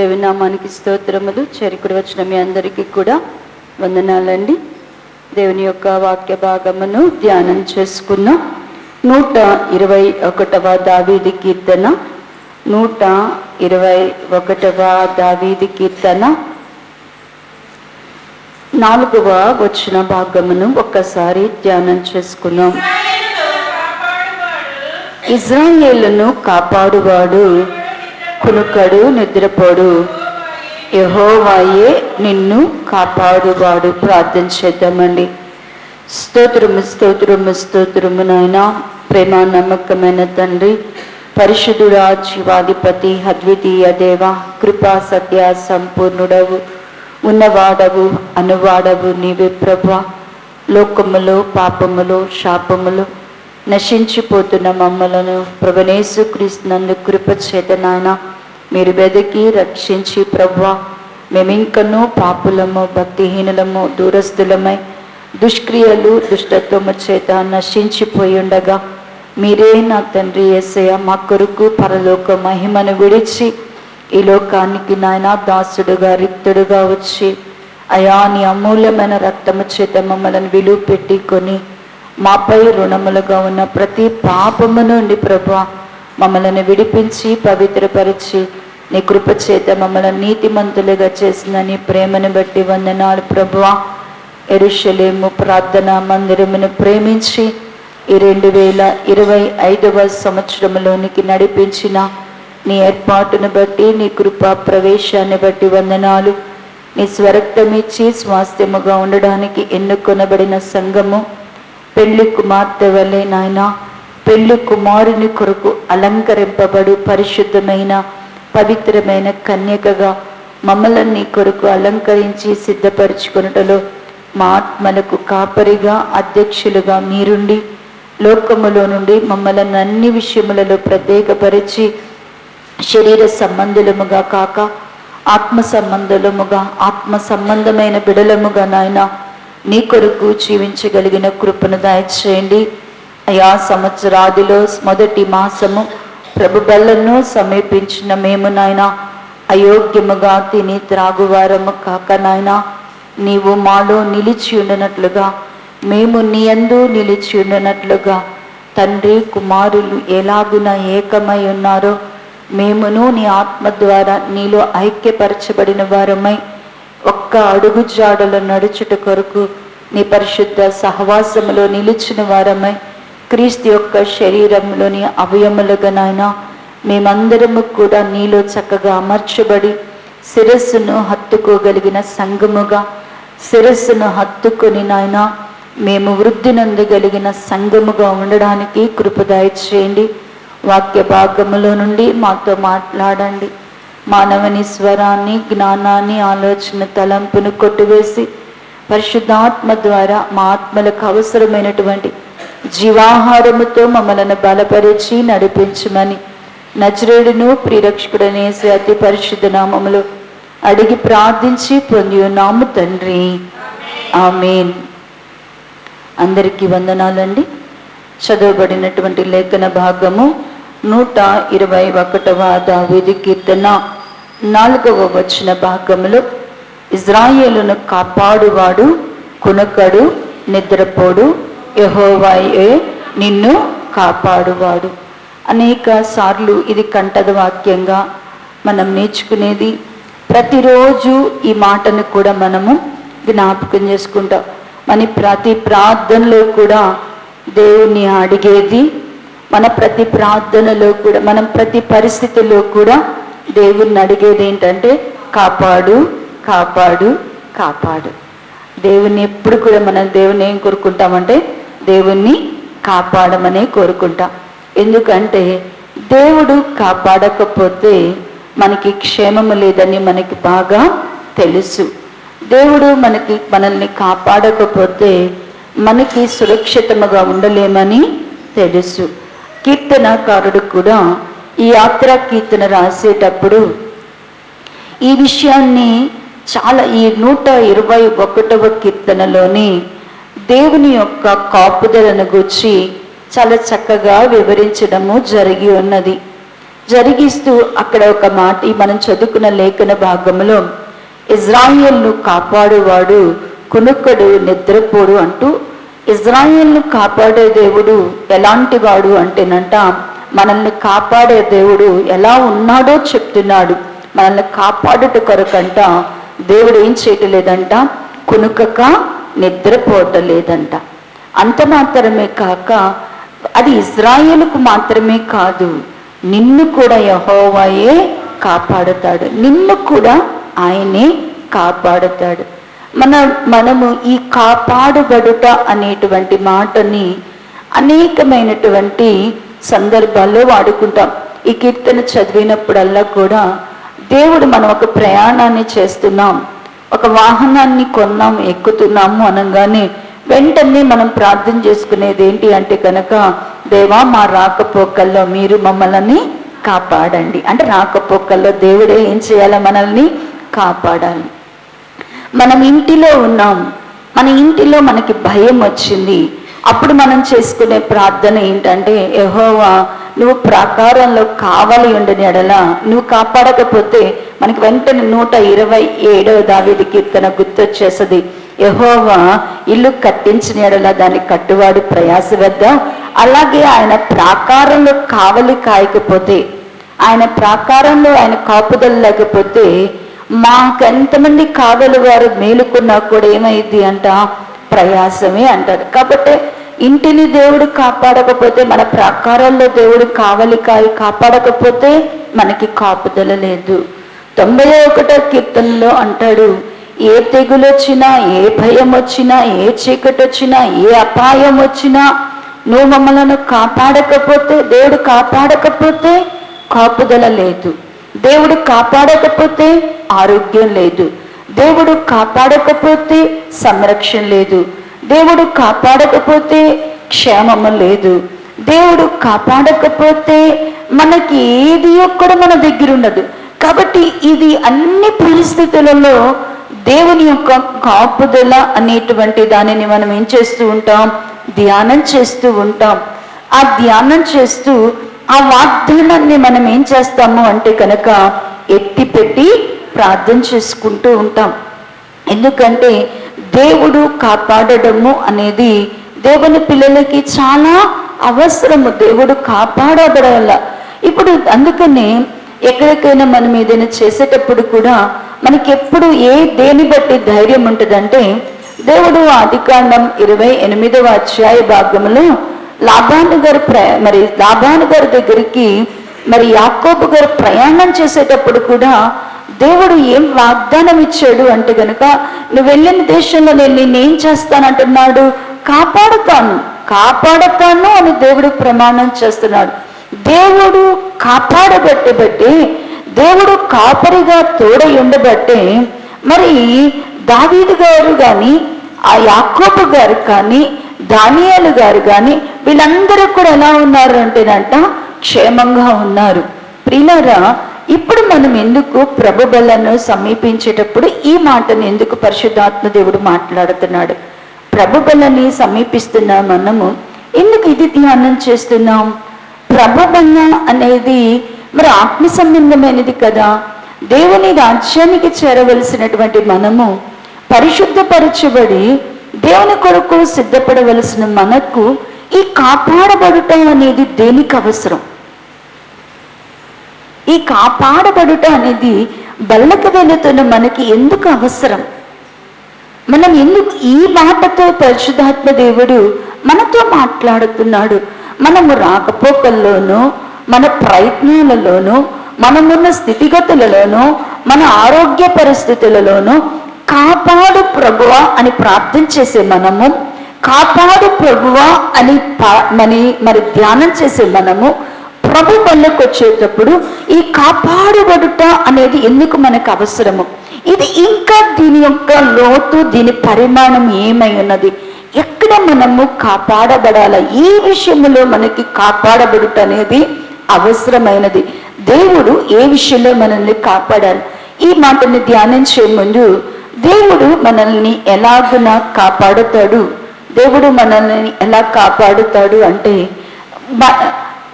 దేవుని నామానికి స్తోత్రములు. చేరికుడి వచ్చిన మీ అందరికీ కూడా వందనాలండి. దేవుని యొక్క వాక్య భాగమును ధ్యానం చేసుకున్నాం. 121వ దావీదు కీర్తన, 121వ దావీదు కీర్తన 4వ వచన భాగమును ఒక్కసారి ధ్యానం చేసుకున్నాం. ఇశ్రాయేలును కాపాడువాడు కునుకడు, నిద్రపోడు, యెహోవాయే నిన్ను కాపాడువాడు. ప్రార్థన చేద్దామండి. స్తోత్రము స్తోత్రము స్తోత్రము నాయనా, ప్రేమ నమ్మకమైన తండ్రి, పరిశుద్ధుడా, జీవాధిపతి, అద్వితీయ దేవ, కృపా సత్య సంపూర్ణుడవు, ఉన్నవాడవు, అనువాడవు నీవే ప్రభువా. లోకములో పాపములో శాపములో నశించిపోతున్న మమ్మలను ప్రభునేసు క్రీస్తునందు కృప చేత నాయన మీరు వెదకి రక్షించి ప్రభువా, మేమింకనూ పాపులము, భక్తిహీనులము, దూరస్తులమై దుష్క్రియలు దుష్టత్వము చేత నశించిపోయి ఉండగా మీరే నా తండ్రి యేసయ్య మా కొరకు పరలోక మహిమను విడిచి ఈ లోకానికి నాయన దాసుడుగా రిక్తుడుగా వచ్చి అయా నీ అమూల్యమైన రక్తము చేత మమ్మల్ని విలువ పెట్టుకొని మాపై రుణములుగా ఉన్న ప్రతి పాపము నుండి ప్రభువా మమ్మల్ని విడిపించి పవిత్రపరిచి నీ కృప చేత మమ్మల్ని నీతిమంతులుగా చేసిన నీ ప్రేమను బట్టి వందనాలు ప్రభువా. యెరూషలేము ప్రార్థనా మందిరమును ప్రేమించి ఈ 2025వ సంవత్సరంలోనికి నడిపించిన నీ ఏర్పాటును బట్టి, నీ కృపా ప్రవేశాన్ని బట్టి వందనాలు. నీ స్వరక్తమిచ్చి స్వాస్థ్యముగా ఉండడానికి ఎన్నుకొనబడిన సంఘము పెళ్లి కుమార్తె వలె నాయన పెళ్లి కుమారుని కొరకు అలంకరింపబడు పరిశుద్ధమైన పవిత్రమైన కన్యకగా మమ్మల్ని నీ కొరకు అలంకరించి సిద్ధపరచుకొనుటలో మా ఆత్మలకు కాపరిగా అధ్యక్షులుగా మీరుండి లోకములో నుండి మమ్మల్ని అన్ని విషయములలో ప్రత్యేకపరిచి శరీర సంబంధులముగా కాక ఆత్మ సంబంధులముగా, ఆత్మ సంబంధమైన బిడలముగా నాయన నీ కొరకు జీవించగలిగిన కృపను దయచేయండి అయా. సంవత్సరాదిలో మొదటి మాసము ప్రభు బలను సమీపించిన మేము నాయన అయోగ్యముగా తిని త్రాగువారము కాక నాయన నీవు మాలో నిలిచి ఉండనట్లుగా, మేము నీ యందు నిలిచి ఉండనట్లుగా తండ్రి కుమారులు ఎలాగున ఏకమై ఉన్నారో మేమును నీ ఆత్మ ద్వారా నీలో ఐక్యపరచబడిన వారమై ఒక్క అడుగు జాడలో నడుచుట కొరకు నీ పరిశుద్ధ సహవాసములో నిలిచిన వారమై క్రీస్తు యొక్క శరీరంలోని అవయములుగా నాయన మేమందరము కూడా నీలో చక్కగా అమర్చబడి శిరస్సును హత్తుకోగలిగిన సంఘముగా, శిరస్సును హత్తుకొని నాయన మేము వృద్ధి నందగలిగిన సంఘముగా ఉండడానికి కృప దయచేయండి. వాక్య భాగములో నుండి మాతో మాట్లాడండి. మానవుని స్వరాన్ని, జ్ఞానాన్ని, ఆలోచన తలంపును కొట్టివేసి పరిశుద్ధాత్మ ద్వారా మా ఆత్మలకు అవసరమైనటువంటి జీవాహారముతో మమ్మల్ని బలపరిచి నడిపించమని నజరేయుడును ప్రియరక్షకుడనే అతి పరిశుద్ధ నామములో అడిగి ప్రార్థించి పొంది ఉన్నాము తండ్రి, ఆమేన్. అందరికీ వందనాలండి. చదవబడినటువంటి లేఖన భాగము 121వ దావీదు కీర్తన 4వ వచన భాగములో ఇశ్రాయేలును కాపాడువాడు కునుకడు, నిద్రపోడు, యెహోవాయే నిన్ను కాపాడువాడు. అనేక సార్లు ఇది కంఠద వాక్యంగా మనం నేర్చుకునేది. ప్రతిరోజు ఈ మాటను కూడా మనము జ్ఞాపకం చేసుకుంటాం. మన ప్రతి ప్రార్థనలో కూడా దేవుణ్ణి అడిగేది, మన ప్రతి ప్రార్థనలో కూడా, మనం ప్రతి పరిస్థితిలో కూడా దేవుణ్ణి అడిగేది ఏంటంటే కాపాడు కాపాడు కాపాడు. దేవుణ్ణి ఎప్పుడు కూడా మనం దేవుణ్ణి ఏం కోరుకుంటామంటే దేవుణ్ణి కాపాడమనే కోరుకుంటాం. ఎందుకంటే దేవుడు కాపాడకపోతే మనకి క్షేమము లేదని మనకి బాగా తెలుసు. దేవుడు మనల్ని కాపాడకపోతే మనకి సురక్షితముగా ఉండలేమని తెలుసు. కీర్తనకారుడు కూడా ఈ యాత్రా కీర్తన రాసేటప్పుడు ఈ విషయాన్ని చాలా ఈ 121వ కీర్తనలోని దేవుని యొక్క కాపుదలను గూర్చి చాలా చక్కగా వివరించడము జరిగి ఉన్నది. జరిగిస్తూ అక్కడ ఒక మాట మనం చదువుకున్న లేఖన భాగంలో ఇజ్రాయేల్ను కాపాడువాడు కునుక్కడు నిద్రపోడు అంటూ, ఇజ్రాయేల్ను కాపాడే దేవుడు ఎలాంటి వాడు అంటేనంట, మనల్ని కాపాడే దేవుడు ఎలా ఉన్నాడో చెప్తున్నాడు. మనల్ని కాపాడుట కొరకంట దేవుడు ఏం చేయటలేదంట, కునుకక నిద్రపోవటలేదంట. అంత మాత్రమే కాక అది ఇజ్రాయేలుకు మాత్రమే కాదు, నిన్ను కూడా యెహోవాయే కాపాడుతాడు, నిన్ను కూడా ఆయనే కాపాడుతాడు. మనము ఈ కాపాడుబడుట అనేటువంటి మాటని అనేకమైనటువంటి సందర్భాల్లో వాడుకుంటాం. ఈ కీర్తన చదివినప్పుడల్లా కూడా దేవుడు, మనం ఒక ప్రయాణాన్ని చేస్తున్నాం, ఒక వాహనాన్ని కొన్నాం, ఎక్కుతున్నాము అనగానే వెంటనే మనం ప్రార్థన చేసుకునేది ఏంటి అంటే కనుక, దేవా మా రాకపోకల్లో మీరు మమ్మల్ని కాపాడండి. అంటే రాకపోకల్లో దేవుడే ఏం చేయాలి, మనల్ని కాపాడాలి. మనం ఇంటిలో ఉన్నాం, మన ఇంటిలో మనకి భయం వచ్చింది, అప్పుడు మనం చేసుకునే ప్రార్థన ఏంటంటే, యెహోవా నువ్వు ప్రాకారంలో కావాలి ఉండని ఎడల నువ్వు కాపాడకపోతే మనకి వెంటనే 127వ దావీదు కీర్తన గుర్తొచ్చేస్తుంది. యెహోవా ఇల్లు కట్టించిన ఎడల దాన్ని కట్టువాడు ప్రయాసవద్దా. అలాగే ఆయన ప్రాకారంలో కావలి కాయకపోతే, ఆయన ప్రాకారంలో ఆయన కాపుదల లేకపోతే మాకెంతమంది కావలి వారు మేలుకున్నా కూడా ఏమైంది అంట, ప్రయాసమే అంటారు. కాబట్టి ఇంటిని దేవుడు కాపాడకపోతే, మన ప్రాకారాల్లో దేవుడు కావలి కాపాడకపోతే మనకి కాపుదల లేదు. 91వ కీర్తనలో అంటాడు, ఏ తెగులు వచ్చినా, ఏ భయం వచ్చినా, ఏ చీకటి వచ్చినా, ఏ అపాయం వచ్చినా నువ్వు మమ్మలను కాపాడకపోతే, దేవుడు కాపాడకపోతే కాపుదల లేదు, దేవుడు కాపాడకపోతే ఆరోగ్యం లేదు, దేవుడు కాపాడకపోతే సంరక్షణ లేదు, దేవుడు కాపాడకపోతే క్షేమము లేదు, దేవుడు కాపాడకపోతే మనకి ఏది కూడా మన దగ్గర ఉండదు. కాబట్టి ఇది అన్ని పరిస్థితులలో దేవుని యొక్క కాపుదల అనేటువంటి దానిని మనం ఏం చేస్తూ ఉంటాం, ధ్యానం చేస్తూ ఉంటాం. ఆ ధ్యానం చేస్తూ ఆ వాగ్దానాన్ని మనం ఏం చేస్తాము అంటే కనుక ఎత్తి పెట్టి ప్రార్థన చేసుకుంటూ ఉంటాం. ఎందుకంటే దేవుడు కాపాడడము అనేది దేవుని పిల్లలకి చాలా అవసరము. దేవుడు కాపాడబడాల. ఇప్పుడు అందుకనే ఎక్కడికైనా మనం ఏదైనా చేసేటప్పుడు కూడా మనకి ఎప్పుడు దేని బట్టి ధైర్యం ఉంటుందంటే, దేవుడు ఆదికాండం 28వ అధ్యాయ భాగంలో లాబాను గారి దగ్గరికి యాకోబు గారు ప్రయాణం చేసేటప్పుడు కూడా దేవుడు ఏం వాగ్దానం ఇచ్చాడు అంటే గనక, నువ్వు వెళ్ళిన దేశంలో నేను నిన్నేం చేస్తానంటున్నాడు, కాపాడతాను అని దేవుడు ప్రమాణం చేస్తున్నాడు. దేవుడు కాపాడబట్టి, దేవుడు కాపరిగా తోడై ఉండబట్టే దావీదు గారు కానీ, ఆ యాకోబు గారు కానీ, దానియేలు గారు కానీ వీళ్ళందరూ కూడా ఎలా ఉన్నారు అంటేనంట, క్షేమంగా ఉన్నారు. ప్రియులారా, ఇప్పుడు మనం ఎందుకు ప్రభు బలను సమీపించేటప్పుడు ఈ మాటను ఎందుకు పరిశుద్ధాత్మ దేవుడు మాట్లాడుతున్నాడు? ప్రభు బలని సమీపిస్తున్నా మనము ఎందుకు ఇది ధ్యానం చేస్తున్నాం? ప్రభు బల అనేది ఆత్మ సంబంధమైనది కదా. దేవుని రాజ్యానికి చేరవలసినటువంటి మనము, పరిశుద్ధపరచబడి దేవుని కొరకు సిద్ధపడవలసిన మనకు ఈ కాపాడబడుట అనేది దేనికి అవసరం? ఈ కాపాడబడుట అనేది బల్లకి వెళుతున్న మనకి ఎందుకు అవసరం? మనం ఎందుకు ఈ మాటతో పరిశుద్ధాత్మ దేవుడు మనతో మాట్లాడుతున్నాడు? మనము రాకపోకల్లోనూ, మన ప్రయత్నాలలోనూ, మనమున్న స్థితిగతులలోనూ, మన ఆరోగ్య పరిస్థితులలోనూ కాపాడు ప్రభువా అని ప్రార్థన చేసే మనము, కాపాడు ప్రభువా అని ధ్యానం చేసే మనము ప్రభు బళ్ళకు వచ్చేటప్పుడు ఈ కాపాడబడుట అనేది ఎందుకు మనకు అవసరము? ఇది ఇంకా దీని యొక్క లోతు, దీని పరిమాణం ఏమై ఉన్నది? ఎక్కడ మనము కాపాడబడాల? ఈ విషయంలో మనకి కాపాడబడుట అనేది అవసరమైనది. దేవుడు ఏ విషయంలో మనల్ని కాపాడాలి? ఈ మాటని ధ్యానించే ముందు దేవుడు మనల్ని ఎలాగున కాపాడుతాడు? దేవుడు మనల్ని ఎలా కాపాడుతాడు అంటే,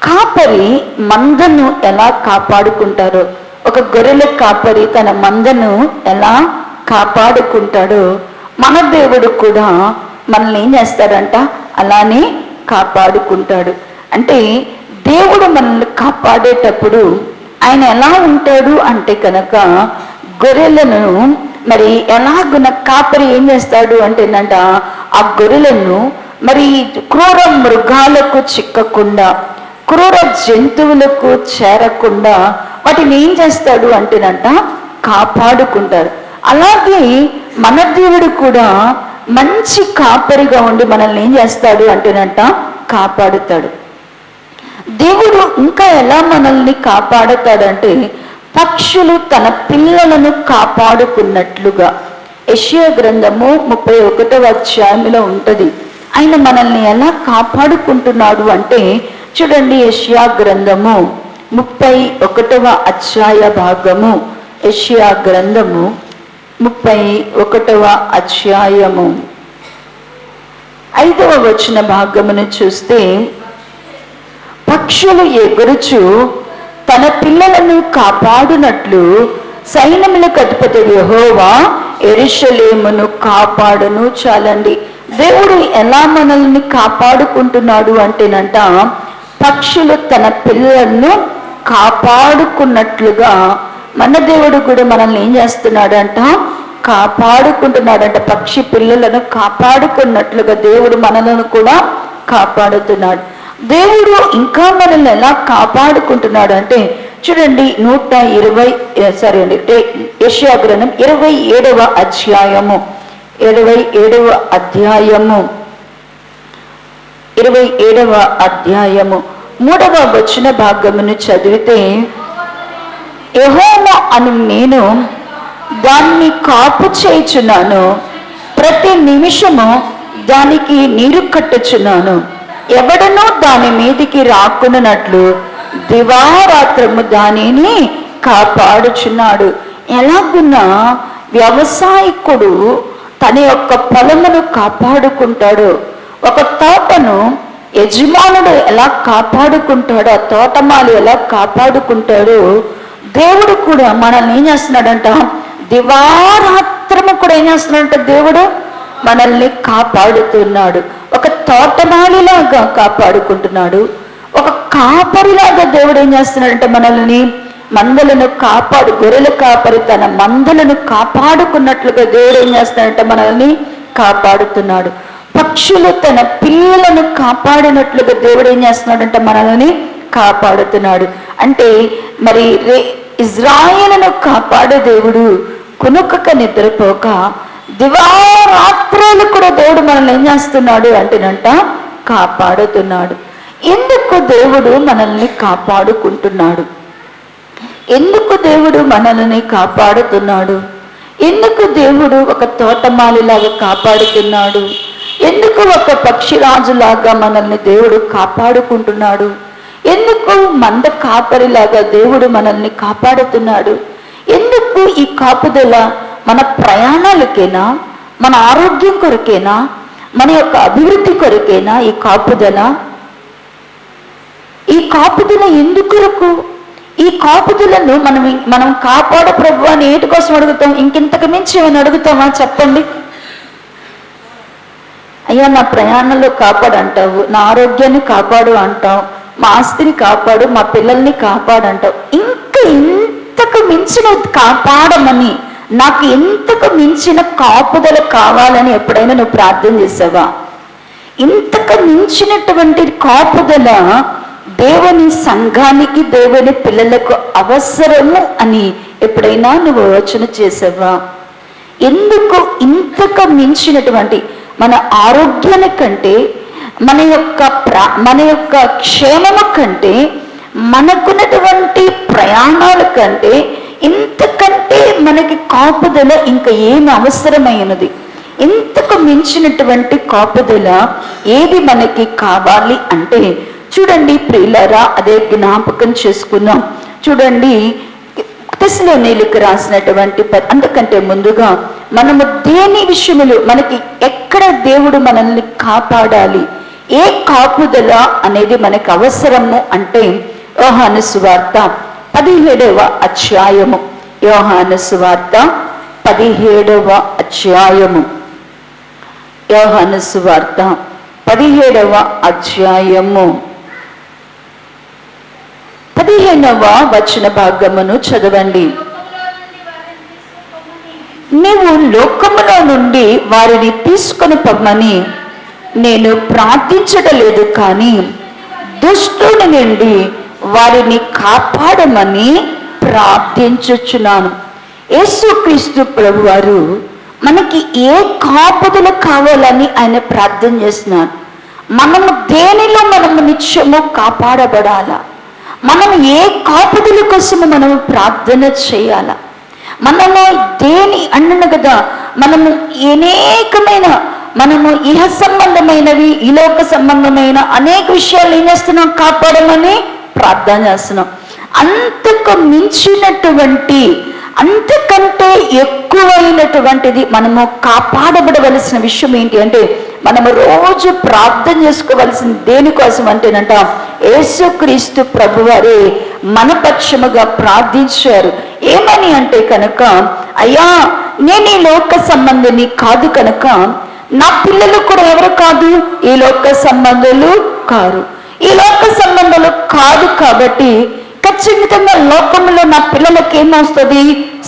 కాపరి మందను ఎలా కాపాడుకుంటారో, ఒక గొర్రెల కాపరి తన మందను ఎలా కాపాడుకుంటాడో, మన దేవుడు కూడా మనల్ని ఏం చేస్తాడంట, అలానే కాపాడుకుంటాడు. అంటే దేవుడు మనల్ని కాపాడేటప్పుడు ఆయన ఎలా ఉంటాడు అంటే కనుక, గొర్రెలను మరి ఎలాగున కాపరి ఏం చేస్తాడు అంటేనంట, ఆ గొర్రెలను మరి క్రూర మృగాలకు చిక్కకుండా, క్రూర జంతువులకు చేరకుండా వాటిని ఏం చేస్తాడు అంటేనంట కాపాడుకుంటాడు. అలాగే మన దేవుడు కూడా మంచి కాపరిగా ఉండి మనల్ని ఏం చేస్తాడు అంటేనంట కాపాడుతాడు. దేవుడు ఇంకా ఎలా మనల్ని కాపాడుతాడంటే, పక్షులు తన పిల్లలను కాపాడుకున్నట్లుగా. యెషయా గ్రంథము 31వ అధ్యాయంలో ఉంటది. ఆయన మనల్ని ఎలా కాపాడుకుంటున్నాడు అంటే చూడండి, యెషయా గ్రంథము 31వ అధ్యాయ భాగము, యెషయా గ్రంథము 31వ అధ్యాయము 5వ వచన భాగమును చూస్తే, పక్షులు ఎగురుచు తన పిల్లలను కాపాడునట్లు సైన్యములకు అధిపతి యెహోవా యెరూషలేమును కాపాడును. చాలండి, దేవుడు ఎలా మనల్ని కాపాడుకుంటున్నాడు అంటేనంట, పక్షులు తన పిల్లలను కాపాడుకున్నట్లుగా మన దేవుడు కూడా మనల్ని ఏం చేస్తున్నాడంట, కాపాడుకుంటున్నాడంట. పక్షి పిల్లలను కాపాడుకున్నట్లుగా దేవుడు మనలను కూడా కాపాడుతున్నాడు. దేవుడు ఇంకా మనల్ని ఎలా కాపాడుకుంటున్నాడు అంటే చూడండి, 120 యెషయా గ్రంథం 27వ అధ్యాయము 27వ అధ్యాయము 3వ వచన భాగమును చదివితే, యెహోవా అను నేను దాన్ని కాపు చేయుచున్నాను, ప్రతి నిమిషము దానికి నీరు కట్టుచున్నాను, ఎవడనూ దాని మీదికి రాకున్నట్లు దివారాత్రము దానిని కాపాడుచున్నాడు. ఎలాగున్నా వ్యవసాయకుడు తన యొక్క పొలమును కాపాడుకుంటాడు, ఒక తోటను యజమానుడు ఎలా కాపాడుకుంటాడో, ఆ తోటమాలి ఎలా కాపాడుకుంటాడో, దేవుడు కూడా మనల్ని ఏం చేస్తున్నాడంట, దివారాత్రము కూడా ఏం చేస్తున్నాడంట, దేవుడు మనల్ని కాపాడుతున్నాడు. ఒక తోటమాలిలాగా కాపాడుకుంటున్నాడు, ఒక కాపరిలాగా దేవుడు ఏం చేస్తున్నాడంటే మనల్ని మందలను గొర్రెల కాపరి తన మందలను కాపాడుకున్నట్లుగా దేవుడు ఏం చేస్తున్నాడంటే మనల్ని కాపాడుతున్నాడు. పక్షులు తన పిల్లలను కాపాడినట్లుగా దేవుడు ఏం చేస్తున్నాడంటే మనల్ని కాపాడుతున్నాడు. అంటే మరి ఇజ్రాయేలును కాపాడే దేవుడు కునుకక నిద్రపోక దివారాత్రులు కూడా దేవుడు మనల్ని ఏం చేస్తున్నాడు అంటేనంట కాపాడుతున్నాడు. ఎందుకు దేవుడు మనల్ని కాపాడుకుంటున్నాడు? ఎందుకు దేవుడు మనల్ని కాపాడుతున్నాడు? ఎందుకు దేవుడు ఒక తోటమాలిలాగా కాపాడుతున్నాడు? ఎందుకు ఒక పక్షిరాజులాగా మనల్ని దేవుడు కాపాడుకుంటున్నాడు? ఎందుకు మంద కాపరిలాగా దేవుడు మనల్ని కాపాడుతున్నాడు? ఎందుకు ఈ కాపుదల మన ప్రయాణాలకేనా, మన ఆరోగ్యం కొరకేనా, మన యొక్క అభివృద్ధి కొరకేనా? ఈ కాపుదల ఎందుకొరకు? ఈ కాపుదలను మనం కాపాడ ప్రభు అని ఏటి కోసం అడుగుతాం? ఇంకెంతకు మించి ఏమైనా అడుగుతామా చెప్పండి? అయ్యా నా ప్రయాణంలో కాపాడు అంటావు, నా ఆరోగ్యాన్ని కాపాడు అంటావు, మా ఆస్తిని కాపాడు, మా పిల్లల్ని కాపాడు అంటావు. ఇంకా ఇంతకు మించిన కాపాడమని, నాకు ఇంతకు మించిన కాపుదల కావాలని ఎప్పుడైనా నువ్వు ప్రార్థన చేసావా? ఇంతకు మించినటువంటి కాపుదల దేవుని సంఘానికి, దేవుని పిల్లలకు అవసరము అని ఎప్పుడైనా నువ్వు యోచన చేసావా? ఎందుకు ఇంతకు మించినటువంటి మన ఆరోగ్యానికంటే, మన యొక్క క్షేమము కంటే, మనకున్నటువంటి ప్రయాణాల కంటే, ఇంతకంటే మనకి కాపుదల ఇంకా ఏమి అవసరమైనది? ఇంతకు మించినటువంటి కాపుదల ఏది మనకి కావాలి అంటే చూడండి ప్రియులారా, అదే జ్ఞాపకం చేసుకున్నాం. చూడండి తెస్సలోనీయులకు రాసినటువంటి అంతకంటే ముందుగా మనము దేని విషయములు, మనకి ఎక్కడ దేవుడు మనల్ని కాపాడాలి, ఏ కాపుదల అనేది మనకు అవసరము అంటే యోహాను సువార్త 17వ అధ్యాయము, యోహాను సువార్త 17వ అధ్యాయము, యోహాను సువార్త 17వ అధ్యాయము 15వ వచన భాగమును చదవండి. నీవు లోకములో నుండి వారిని తీసుకొని పొమ్మని నేను ప్రార్థించటలేదు, కానీ దుష్టుని నుండి వారిని కాపాడమని ప్రార్థించుచున్నాను. యేసుక్రీస్తు ప్రభువారు మనకి ఏ కాపుదలు కావాలని ఆయన ప్రార్థన చేస్తున్నారు. మనము దేనిలో మనము నిత్యము కాపాడబడాలా, మనం ఏ కాపుదల కోసము మనము ప్రార్థన చేయాలా, మనము దేని అన్నను కదా, మనము అనేకమైన మనము ఇహ సంబంధమైనవి ఈ లోక సంబంధమైన అనేక విషయాలు ఏం చేస్తున్నాం, కాపాడమని ప్రార్థన చేస్తున్నాం. అంతకు మించినటువంటి అంతకంటే ఎక్కువైనటువంటిది మనము కాపాడబడవలసిన విషయం ఏంటి అంటే, మనము రోజు ప్రార్థన చేసుకోవలసిన దేనికోసం అంటేనంట, యేసుక్రీస్తు ప్రభువారే మన పక్షముగా ప్రార్థించారు. ఏమని అంటే కనుక, అయ్యా నేను ఈ లోక సంబంధిని కాదు కనుక నా పిల్లలు కూడా ఎవరు కాదు, ఈ లోక సంబంధాలు కారు. ఈ లోక సంబంధాలు కాదు కాబట్టి ఖచ్చితంగా లోకంలో నా పిల్లలకి ఏమొస్తుంది,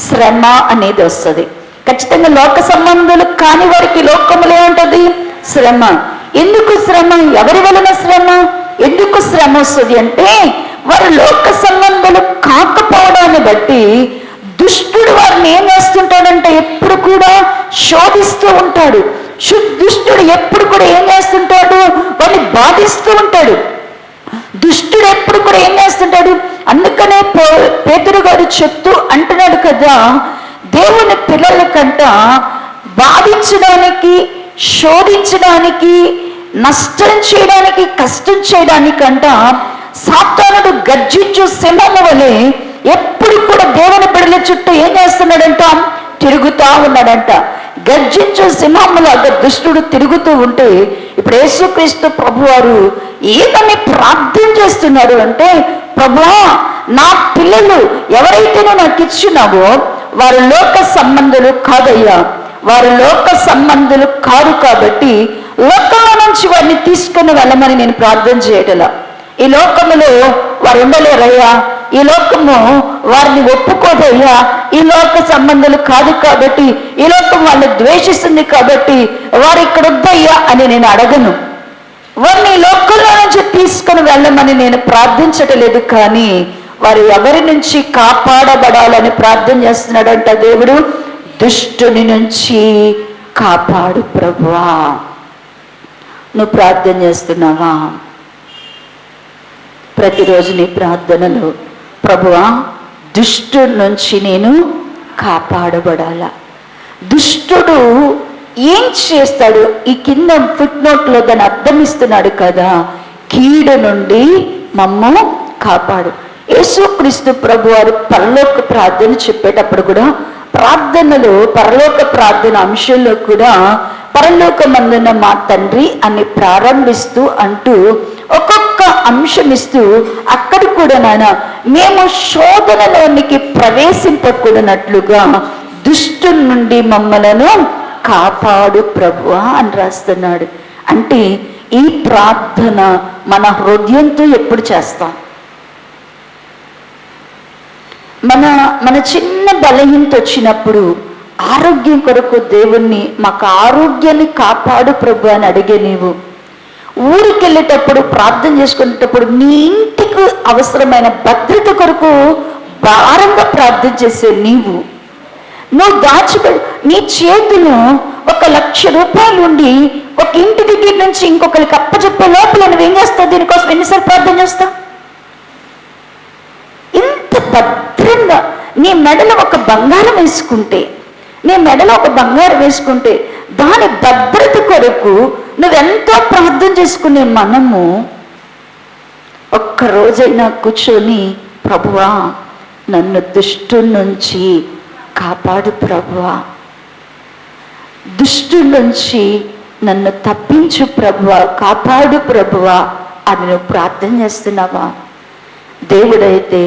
శ్రమ అనేది వస్తుంది. ఖచ్చితంగా లోక సంబంధాలు కాని వారికి లోకములో ఏముంటుంది, శ్రమ. ఎందుకు శ్రమ, ఎవరి వలన శ్రమ, ఎందుకు శ్రమ వస్తుంది అంటే, వారు లోక సంబంధాలు కాకపోవడాన్ని బట్టి దుష్టుడు వారిని ఏం చేస్తుంటాడంటే ఎప్పుడు కూడా శోధిస్తూ ఉంటాడు. దుష్టుడు ఎప్పుడు కూడా ఏం చేస్తుంటాడు, వాడిని బాధిస్తూ ఉంటాడు. దుష్టుడు ఎప్పుడు కూడా ఏం చేస్తుంటాడు. అందుకనే పేతురు గారు చెప్తూ అంటున్నాడు కదా, దేవుని పిల్లల కంట బాధించడానికి, శోధించడానికి, నష్టం చేయడానికి, కష్టం చేయడానికంట సాతానుడు గర్జించు సింహము వలె ఎప్పుడు కూడా దేవుని బిడ్డల చుట్టూ ఏం చేస్తున్నాడంట, తిరుగుతా ఉన్నాడంట. గర్జించు సింహములాగా దుష్టుడు తిరుగుతూ ఉంటే ఇప్పుడు యేసుక్రీస్తు ప్రభువారు ఏమని ప్రార్థన చేస్తున్నారు అంటే, ప్రభువా నా పిల్లలు ఎవరైతే నాకు ఇచ్చినావో వారు లోక సంబంధులు కాదయ్యా, వారు లోక సంబంధులు కాదు కాబట్టి లోకంలో నుంచి వారిని తీసుకుని వెళ్ళమని నేను ప్రార్థన చేయటలా. ఈ లోకములో వారు ఉండలేరయ్యా, ఈ లోకము వారిని ఒప్పుకోదయ్యా, ఈ లోక సంబంధాలు కాదు కాబట్టి, ఈ లోకం వాళ్ళని ద్వేషిస్తుంది కాబట్టి వారు ఇక్కడ వద్దయ్యా అని నేను అడగను. వారిని లోకంలో నుంచి తీసుకుని వెళ్ళమని నేను ప్రార్థించటలేదు, కానీ వారు ఎవరి నుంచి కాపాడబడాలని ప్రార్థన చేస్తున్నాడంట దేవుడు. దుష్టుని నుంచి కాపాడు ప్రభువా. నువ్వు ప్రార్థన చేస్తున్నావా? ప్రతిరోజు నీ ప్రార్థనలో, ప్రభువా దుష్టుడి నుంచి నేను కాపాడబడాలా. దుష్టుడు ఏం చేస్తాడు, ఈ కింద ఫుట్ నోట్లో దాన్ని అర్థం ఇస్తున్నాడు కదా, కీడు నుండి మమ్ము కాపాడు. యేసుక్రీస్తు ప్రభువారు పరలోక ప్రార్థన చెప్పేటప్పుడు కూడా, ప్రార్థనలో పరలోక ప్రార్థన అంశంలో కూడా పరలోకమందున్న మా తండ్రి అని ప్రారంభిస్తూ అంటూ ఒక్కొక్క అంశం ఇస్తూ అక్కడ కూడా నాయన మేము శోధనలోనికి ప్రవేశింపకూడనట్లుగా దుష్టుని నుండి మమ్మలను కాపాడు ప్రభువా అని రాస్తున్నాడు. అంటే ఈ ప్రార్థన మన హృదయంతో ఎప్పుడు చేస్తాం? మన చిన్న బలహీనత వచ్చినప్పుడు ఆరోగ్యం కొరకు దేవుణ్ణి మాకు ఆరోగ్యాన్ని కాపాడు ప్రభు అని అడిగే నీవు, ఊరికి వెళ్ళేటప్పుడు ప్రార్థన చేసుకునేటప్పుడు నీ ఇంటికి అవసరమైన భద్రత కొరకు భారంగా ప్రార్థన చేసే నీవు, నువ్వు దాచిపెడు నీ చేతులు 1,00,000 రూపాయలు ఉండి ఒక ఇంటి దగ్గర నుంచి ఇంకొకరికి అప్పచెప్పే లోపల నువ్వేం చేస్తావు? దీనికోసం ఎన్నిసార్లు ప్రార్థన చేస్తావు? ఇంత భద్రంగా నీ మెడలో ఒక బంగారం వేసుకుంటే, నీ మెడలో ఒక బంగారం వేసుకుంటే దాని భద్రత కొరకు నువ్వెంతో ప్రార్థన చేసుకునే మనము ఒక్కరోజైనా కూర్చొని ప్రభువా నన్ను దుష్టుడి నుంచి కాపాడు ప్రభువా, దుష్టుడి నుంచి నన్ను తప్పించు ప్రభువా, కాపాడు ప్రభువా అని నువ్వు ప్రార్థన చేస్తున్నావా? దేవుడైతే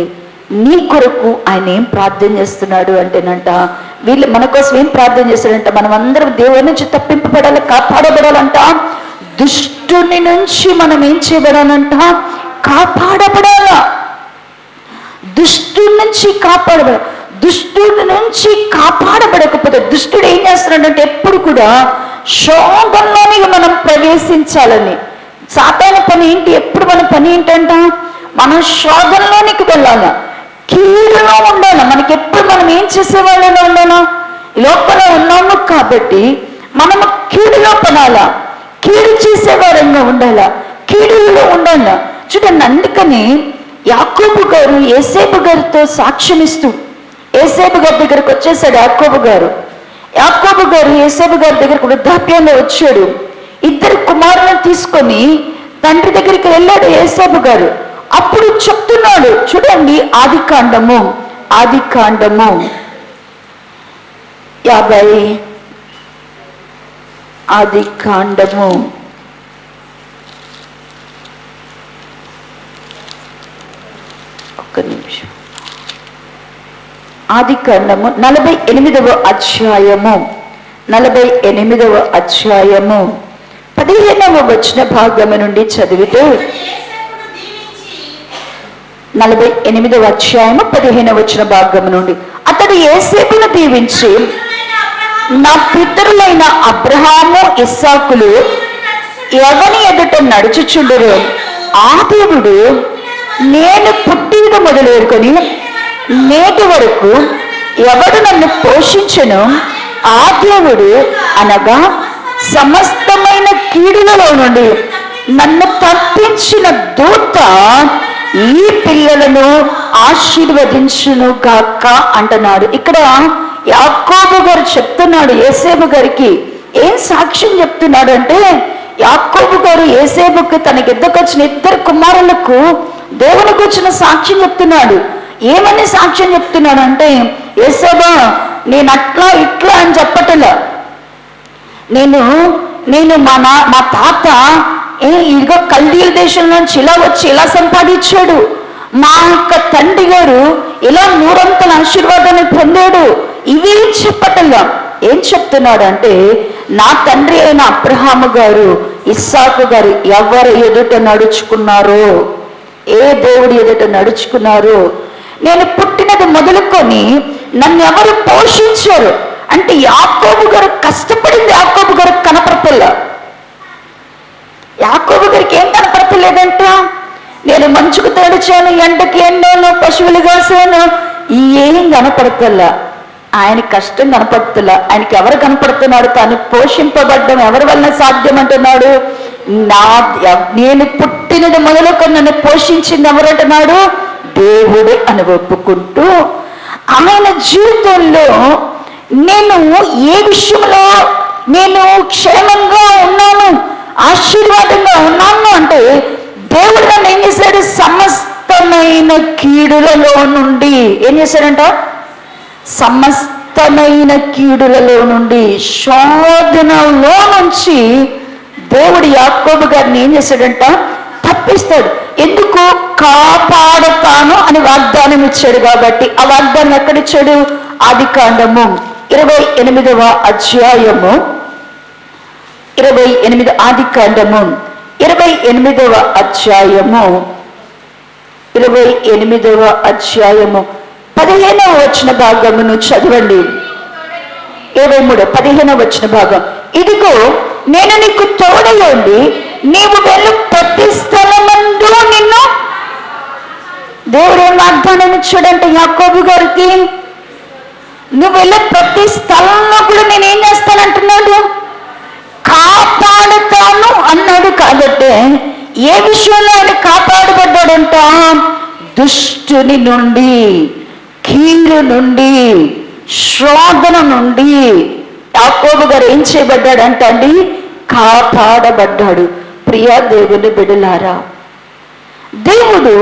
నీ కొరకు ఆయన ఏం ప్రార్థన చేస్తున్నాడు అంటేనంట, వీళ్ళు మన కోసం ఏం ప్రార్థన చేస్తాడంట, మనం అందరం దేవుడి నుంచి తప్పింపబడాలి, కాపాడబడాలంట. దుష్టుని నుంచి మనం ఏం చేయబడాలంట? కాపాడబడాలా. దుష్టుడి నుంచి కాపాడబడాలి. దుష్టుడి నుంచి కాపాడబడకపోతే దుష్టుడు ఏం చేస్తున్నాడంటే ఎప్పుడు కూడా శోధంలోనే మనం ప్రవేశించాలని. సాతాను పని ఏంటి? ఎప్పుడు మన పని ఏంటంట? మనం శోధంలోనికి వెళ్ళాలా, కీడులో ఉండాలా. మనకి ఎప్పుడు మనం ఏం చేసేవాళ్ళలో ఉండాలా? లోపల ఉన్నాము కాబట్టి మనము కీడులో పడాలా, కీడు చేసేవారంగా ఉండాలా, కీడులో ఉండాలా. చూడండి, అందుకని యాకోబు గారు యోసేపు గారితో సాక్ష్యం ఇస్తూ యోసేపు గారి దగ్గరకు వచ్చేసాడు. యాకోబు గారు యోసేపు గారి దగ్గరకు వృద్ధాప్యంలో వచ్చాడు. 2 కుమారులను తీసుకొని తండ్రి దగ్గరికి వెళ్ళాడు యోసేపు గారు. అప్పుడు చెప్తున్నాడు, చూడండి, ఆదికాండము 50, ఆదికాండము 48వ అధ్యాయము 15వ వచన భాగము నుండి చదివితే, 48వ అధ్యాయము 15వ వచన భాగము నుండి, అతడు యోసేపును దీవించి, నా పితరులైన అబ్రహాము ఇస్సాకులు ఎవని ఎదుట నడుచుచుండరు, ఆ దేవుడు నేను పుట్టిన మొదలుకొని నేటి వరకు ఎవడు నన్ను పోషించను, ఆ దేవుడు అనగా సమస్తమైన కీడులలో నుండి నన్ను తప్పించిన దూత ఈ పిల్లలను ఆశీర్వదించును గాక అంటున్నాడు. ఇక్కడ యాకోబు గారు చెప్తున్నాడు యోసేపు గారికి. ఏం సాక్ష్యం చెప్తున్నాడు అంటే, యాకోబు గారు యోసేపుకి తనకి ఎద్దకొచ్చిన 2 కుమారులకు దేవునికి వచ్చిన సాక్ష్యం చెప్తున్నాడు. ఏమని సాక్ష్యం చెప్తున్నాడు అంటే, యోసేబా నేను అట్లా ఇట్లా అని చెప్పటలా, నేను మా తాత ఇదిగో కల్దీల దేశం నుంచి ఇలా వచ్చి ఇలా సంపాదించాడు, మా యొక్క తండ్రి గారు ఇలా 100 ఆశీర్వాదాన్ని పొందాడు, ఇవి చెప్పటల్లా. ఏం చెప్తున్నాడు అంటే, నా తండ్రి అయిన అబ్రహాము గారు ఇస్సాకు గారు ఎవరు ఎదుట నడుచుకున్నారో, ఏ దేవుడి ఎదుట నడుచుకున్నారో, నేను పుట్టినది మొదలుకొని నన్ను ఎవరు పోషించారు అంటే, యాకోబు గారు కష్టపడింది యాకోబు గారు కనపడతల్లా. యాకోబు గారికి ఏం కనపడతలేదంట? నేను మంచుకు తడిచాను, ఎండకి ఎండాను, పశువులు కాసాను, ఏం కనపడతల్లా. ఆయన కష్టం కనపడుతులా. ఆయనకి ఎవరు కనపడుతున్నాడు? తాను పోషింపబడ్డం ఎవరి వల్ల సాధ్యం అంటున్నాడు? నేను పుట్టినది మొదలుకొని నన్ను పోషించింది ఎవరంటున్నాడు? దేవుడే అని ఒప్పుకుంటూ ఆయన జీవితంలో నేను ఏ విషయంలో నేను క్షేమంగా ఉన్నాను, ఆశీర్వాదంగా ఉన్నాను అంటే, దేవుడు నన్ను ఏం చేశాడు? సమస్తమైన కీడులలో నుండి ఏం చేశాడంట? సమస్తమైన కీడులలో నుండి, శోధనలో నుంచి దేవుడు యాకోబు గారిని ఏం చేశాడంట? తప్పిస్తాడు. ఎందుకు? కాపాడతాను అని వాగ్దానం ఇచ్చాడు కాబట్టి. ఆ వాగ్దానం ఎక్కడిచ్చాడు? ఆదికాండము 28వ అధ్యాయము 28 ఆదికాండము 28వ అధ్యాయము 15వ వచన భాగమును చదవండి. 15వ వచన భాగం, ఇదిగో నేను నీకు తోడయుండి నీవు వెళ్ళు ప్రతి స్థలమందు నిన్ను. దేవుడు ఏం వాగ్దానం ఇచ్చాడంటే యాకోబు గారికి, నువ్వు వెళ్ళే ప్రతి స్థలంలో కూడా నేనేం చేస్తానంటున్నాడు? కాపాడుతాను అన్నాడు. కాబట్టి ఏ విషయంలో ఆయన కాపాడబడ్డాడంట? దుష్టుని నుండి, కీడు నుండి, శోధన నుండి యాకోబు గారు ఏం చేయబడ్డాడంట అండి? కాపాడబడ్డాడు. ప్రియా దేవుని బిడ్డలారా, దేవుడు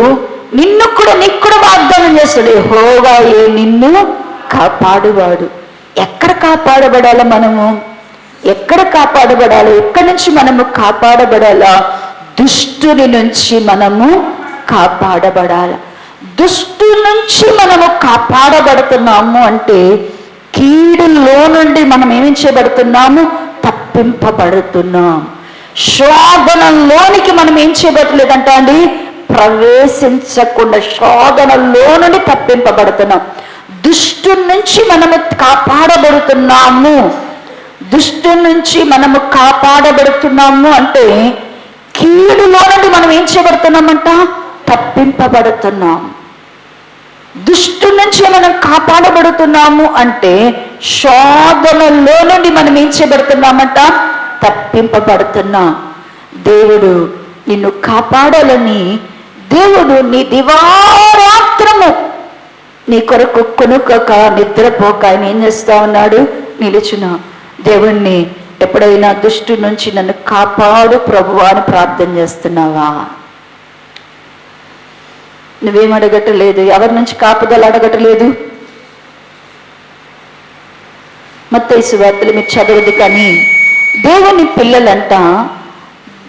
నిన్ను కూడా నీకు కూడా వాగ్దానం చేస్తాడు. యెహోవాయే నిన్ను కాపాడువాడు. ఎక్కడ కాపాడబడాలి మనము? ఎక్కడ కాపాడబడాలో, ఎక్కడి నుంచి మనము కాపాడబడాలా? దుష్టుని నుంచి మనము కాపాడబడాలి. దుష్టు నుంచి మనము కాపాడబడుతున్నాము అంటే కీడులో నుండి మనం ఏమి చేయబడుతున్నాము? తప్పింపబడుతున్నాం. శోధనలోనికి మనం ఏం చేయబడలేదంట అండి? ప్రవేశించకుండా శోధనలో నుండి తప్పింపబడుతున్నాం. దుష్టు నుంచి మనము కాపాడబడుతున్నాము. దుష్టు నుంచి మనము కాపాడబడుతున్నాము అంటే కీడులో నుండి మనం ఏం చేయబడుతున్నామంట? తప్పింపబడుతున్నాం. దుష్టు నుంచి మనం కాపాడబడుతున్నాము అంటే శోధనలో నుండి మనం ఏం చేయబడుతున్నామంట? తప్పింపబడుతున్నాం. దేవుడు నిన్ను కాపాడాలని దేవుడు నీ దివారాత్రము నీ కొరకు కొనుక్కోక నిద్రపోక ఆయన ఏం చేస్తా ఉన్నాడు? నిలుచున్నా. దేవుణ్ణి ఎప్పుడైనా దుష్టు నుంచి నన్ను కాపాడు ప్రభువా అని ప్రార్థన చేస్తున్నావా? నువ్వేం అడగటలేదు, ఎవరి నుంచి కాపుదల అడగటలేదు. మత్తయి సువార్తలు మీరు చదవదు కానీ దేవుని పిల్లలంట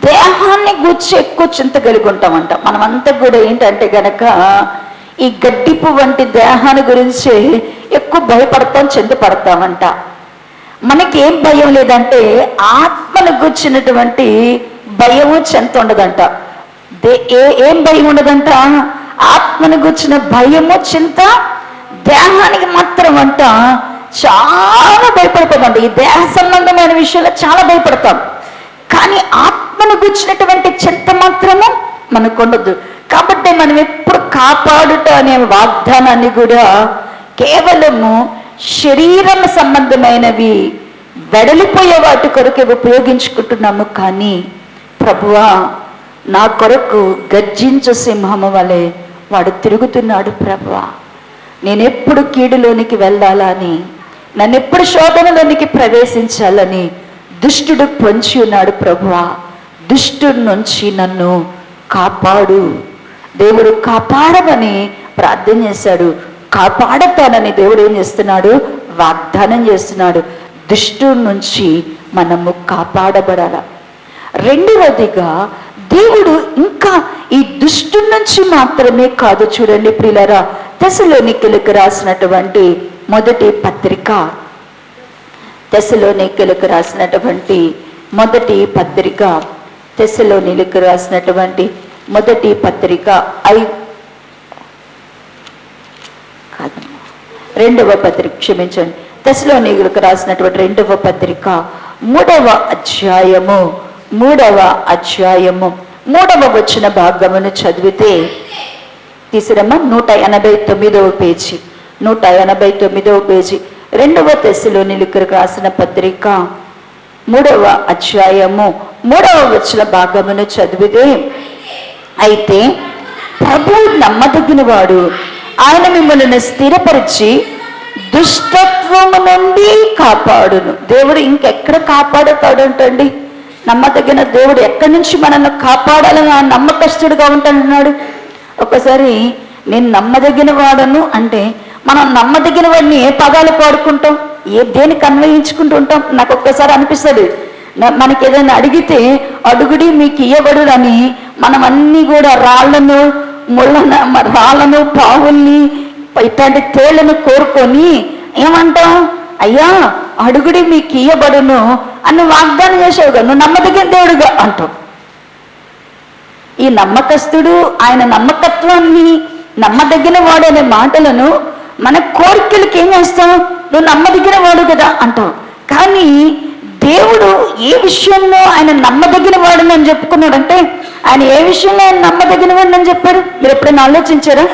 దేహాన్ని గూర్చి ఎక్కువ చింత కలిగి ఉంటామంట. మనమంతా కూడా ఏంటంటే గనక ఈ గడ్డిపు వంటి దేహాన్ని గురించి ఎక్కువ భయపడతాం, చింతపడతామంట. మనకేం భయం లేదంటే ఆత్మను గూర్చినటువంటి భయము చింత ఉండదంట. ఏం భయం ఉండదంట? ఆత్మను గూర్చిన భయము చింత. దేహానికి మాత్రం అంట చాలా భయపడతామంట. ఈ దేహ సంబంధమైన విషయాల్లో చాలా భయపడతాం, కానీ ఆత్మను గూర్చినటువంటి చింత మాత్రము మనకు ఉండదు. కాబట్టి మనం ఎప్పుడు కాపాడుట అనే వాగ్దానాన్ని కూడా కేవలము శరీరం సంబంధమైనవి వెడలిపోయే వాటి కొరకు ఉపయోగించుకుంటున్నాము. కానీ ప్రభువా నా కొరకు గర్జించు సింహము వలె వాడు తిరుగుతున్నాడు. ప్రభువా నేనెప్పుడు కీడులోనికి వెళ్ళాలని, నన్నెప్పుడు శోధనలోనికి ప్రవేశించాలని దుష్టుడు పొంచి ఉన్నాడు. ప్రభువా దుష్టుడి నుంచి నన్ను కాపాడు. దేవుడు కాపాడమని ప్రార్థన చేశాడు. కాపాడతానని దేవుడు ఏం చేస్తున్నాడు? వాగ్దానం చేస్తున్నాడు. దుష్టుడి నుంచి మనము కాపాడబడాల. రెండవదిగా దేవుడు ఇంకా ఈ దుష్టుడి నుంచి మాత్రమే కాదు. చూడండి ప్రియులారా, తెస్సలోనికీయులకు రాసినటువంటి మొదటి పత్రిక, తెస్సలోనికీయులకు రాసినటువంటి మొదటి పత్రిక, తెస్సలోనికీయులకు రాసినటువంటి మొదటి పత్రిక రెండవ పత్రిక, క్షమించండి, తెస్సలోనికీయులకు రాసినటువంటి రెండవ పత్రిక 3వ అధ్యాయము 3వ వచన భాగమును చదివితే తీసిరమ్మా. 189వ పేజీ, 189వ పేజీ, 2వ తెస్సలోనికీయులకు రాసిన పత్రిక 3వ అధ్యాయము 3వ వచన భాగమును చదివితే, అయితే ప్రభు నమ్మదగిన వాడు, ఆయన మిమ్మల్ని స్థిరపరిచి దుష్టత్వము నుండి కాపాడును. దేవుడు ఇంకెక్కడ కాపాడుతాడంటండి? నమ్మదగిన దేవుడు ఎక్కడి నుంచి మనల్ని కాపాడాలని ఆ నమ్మకస్తుడుగా ఉంటున్నాడు. ఒకసారి నేను నమ్మదగిన వాడను అంటే మనం నమ్మదగిన వాడిని ఏ పదాలు పాడుకుంటాం, దేనికి అన్వయించుకుంటూ ఉంటాం? నాకు ఒక్కసారి అనిపిస్తుంది, మనకి ఏదైనా అడిగితే అడుగుడి మీకు ఇయ్యబడు అని మనం అన్నీ కూడా రాళ్లను పావుల్ని ఇట్లాంటి తేళ్లను కోరుకొని ఏమంటాం? అయ్యా అడుగుడి మీకు ఇయ్యబడును అని వాగ్దానం చేసావుగా, నువ్వు నమ్మదగిన దేవుడుగా అంటావు. ఈ నమ్మకస్తుడు, ఆయన నమ్మకత్వాన్ని, నమ్మదగిన వాడు అనే మాటలను మన కోరికలకి ఏం చేస్తాం? నువ్వు నమ్మదగిన వాడు కదా అంటావు. కానీ దేవుడు ఏ విషయంలో ఆయన నమ్మదగిన వాడని అని చెప్పుకున్నాడంటే, ఆయన ఏ విషయంలో ఆయన నమ్మదగిన వాడిని అని చెప్పాడు? మీరు ఎప్పుడైనా ఆలోచించారా?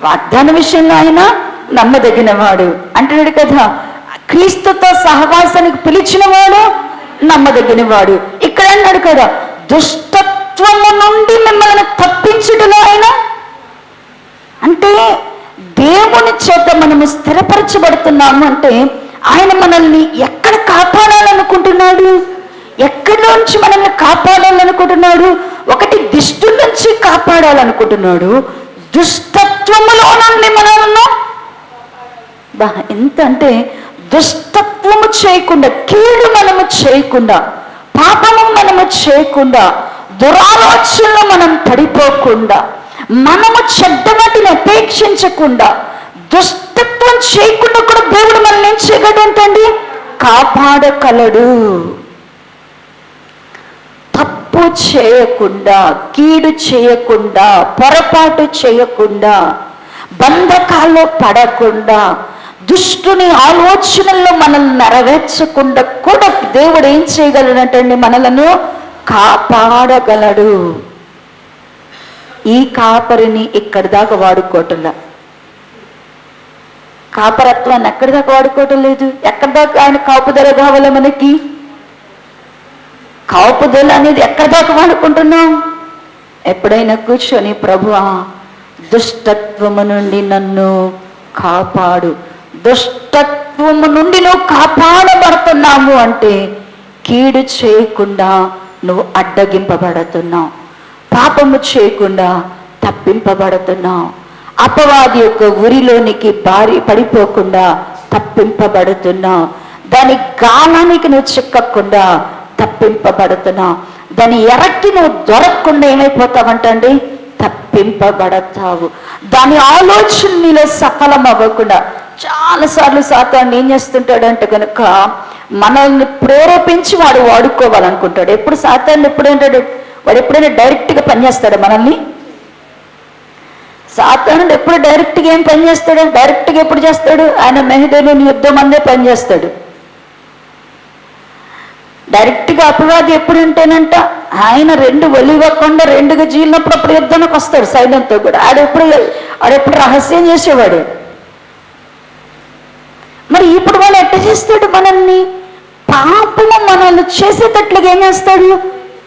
వాగ్దాన విషయంలో ఆయన నమ్మదగిన వాడు అంటున్నాడు కదా. క్రీస్తుతో సహవాసానికి పిలిచిన వాడు నమ్మదగిన వాడు. ఇక్కడ అన్నాడు కదా, దుష్టత్వము నుండి మిమ్మల్ని తప్పించుటలో ఆయన, అంటే దేవుని చేత మనము స్థిరపరచబడుతున్నాము అంటే ఆయన మనల్ని ఎక్కడ కాపాడాలనుకుంటున్నాడు? ఎక్కడి నుంచి మనల్ని కాపాడాలనుకుంటున్నాడు? ఒకటి దుష్టు నుంచి కాపాడాలనుకుంటున్నాడు, దుష్టత్వములో నుండి మనల్ని ఎంత అంటే దుష్టత్వ దుష్టత్వము చేయకుండా, కీడు మనము చేయకుండా, పాపము మనము చేయకుండా, దురాలోచనలు మనం పడిపోకుండా, మనము చెడ్డ వాటిని అపేక్షించకుండా, దుష్టత్వం చేయకుండా కూడా దేవుడు మనల్ని ఏం చేయగలంటండి? కాపాడగలడు. తప్పు చేయకుండా, కీడు చేయకుండా, పొరపాటు చేయకుండా, బంధకాల్లో పడకుండా, దుష్టుని ఆలోచనల్లో మనల్ని నెరవేర్చకుండా కూడా దేవుడు ఏం చేయగలడంటండి? మనలను కాపాడగలడు. ఈ కాపరిని ఇక్కడి దాకా వాడుకోవటంలా, కాపరత్వాన్ని ఎక్కడి దాకా వాడుకోవటం లేదు. ఎక్కడి దాకా ఆయన కాపుదల కావాలా? మనకి కాపుదల అనేది ఎక్కడి దాకా వాడుకుంటున్నాం? ఎప్పుడైనా కూర్చొని ప్రభువా దుష్టత్వము నుండి నన్ను కాపాడు, దుష్టత్వము నుండి నువ్వు కాపాడబడుతున్నావు అంటే కీడు చేయకుండా నువ్వు అడ్డగింపబడుతున్నావు, పాపము చేయకుండా తప్పింపబడుతున్నావు, అపవాది యొక్క ఉరిలోనికి పడిపోకుండా తప్పింపబడుతున్నావు, దాని గాలానికి నువ్వు చిక్కకుండా తప్పింపబడుతున్నావు, దాని ఎరక్కి నువ్వు దొరకకుండా ఏమైపోతావంటండి? తప్పింపబడతావు. దాని ఆలోచన నీలో సఫలం అవ్వకుండా చాలాసార్లు సాతాను ఏం చేస్తుంటాడంటే కనుక మనల్ని ప్రేరేపించి వాడు వాడుకోవాలనుకుంటాడు. ఎప్పుడు సాతాను ఎప్పుడేంటాడు? వాడు ఎప్పుడైనా డైరెక్ట్గా పనిచేస్తాడు మనల్ని? సాతానుడు ఎప్పుడు డైరెక్ట్గా ఏం పని చేస్తాడు? డైరెక్ట్గా ఎప్పుడు చేస్తాడు? ఆయన మెహదీను యుద్ధం అందే పనిచేస్తాడు. డైరెక్ట్గా అపవాది ఎప్పుడు ఉంటేనంట ఆయన 2 ఒలివకుండా 2గా జీలినప్పుడు అప్పుడు యుద్ధానికి వస్తాడు సైన్యంతో కూడా. ఆడెప్పుడు రహస్యం చేసేవాడు. మరి ఇప్పుడు వాళ్ళు ఎట్ట చేస్తాడు? మనల్ని పాపము మనల్ని చేసేటట్లుగా ఏం చేస్తాడు?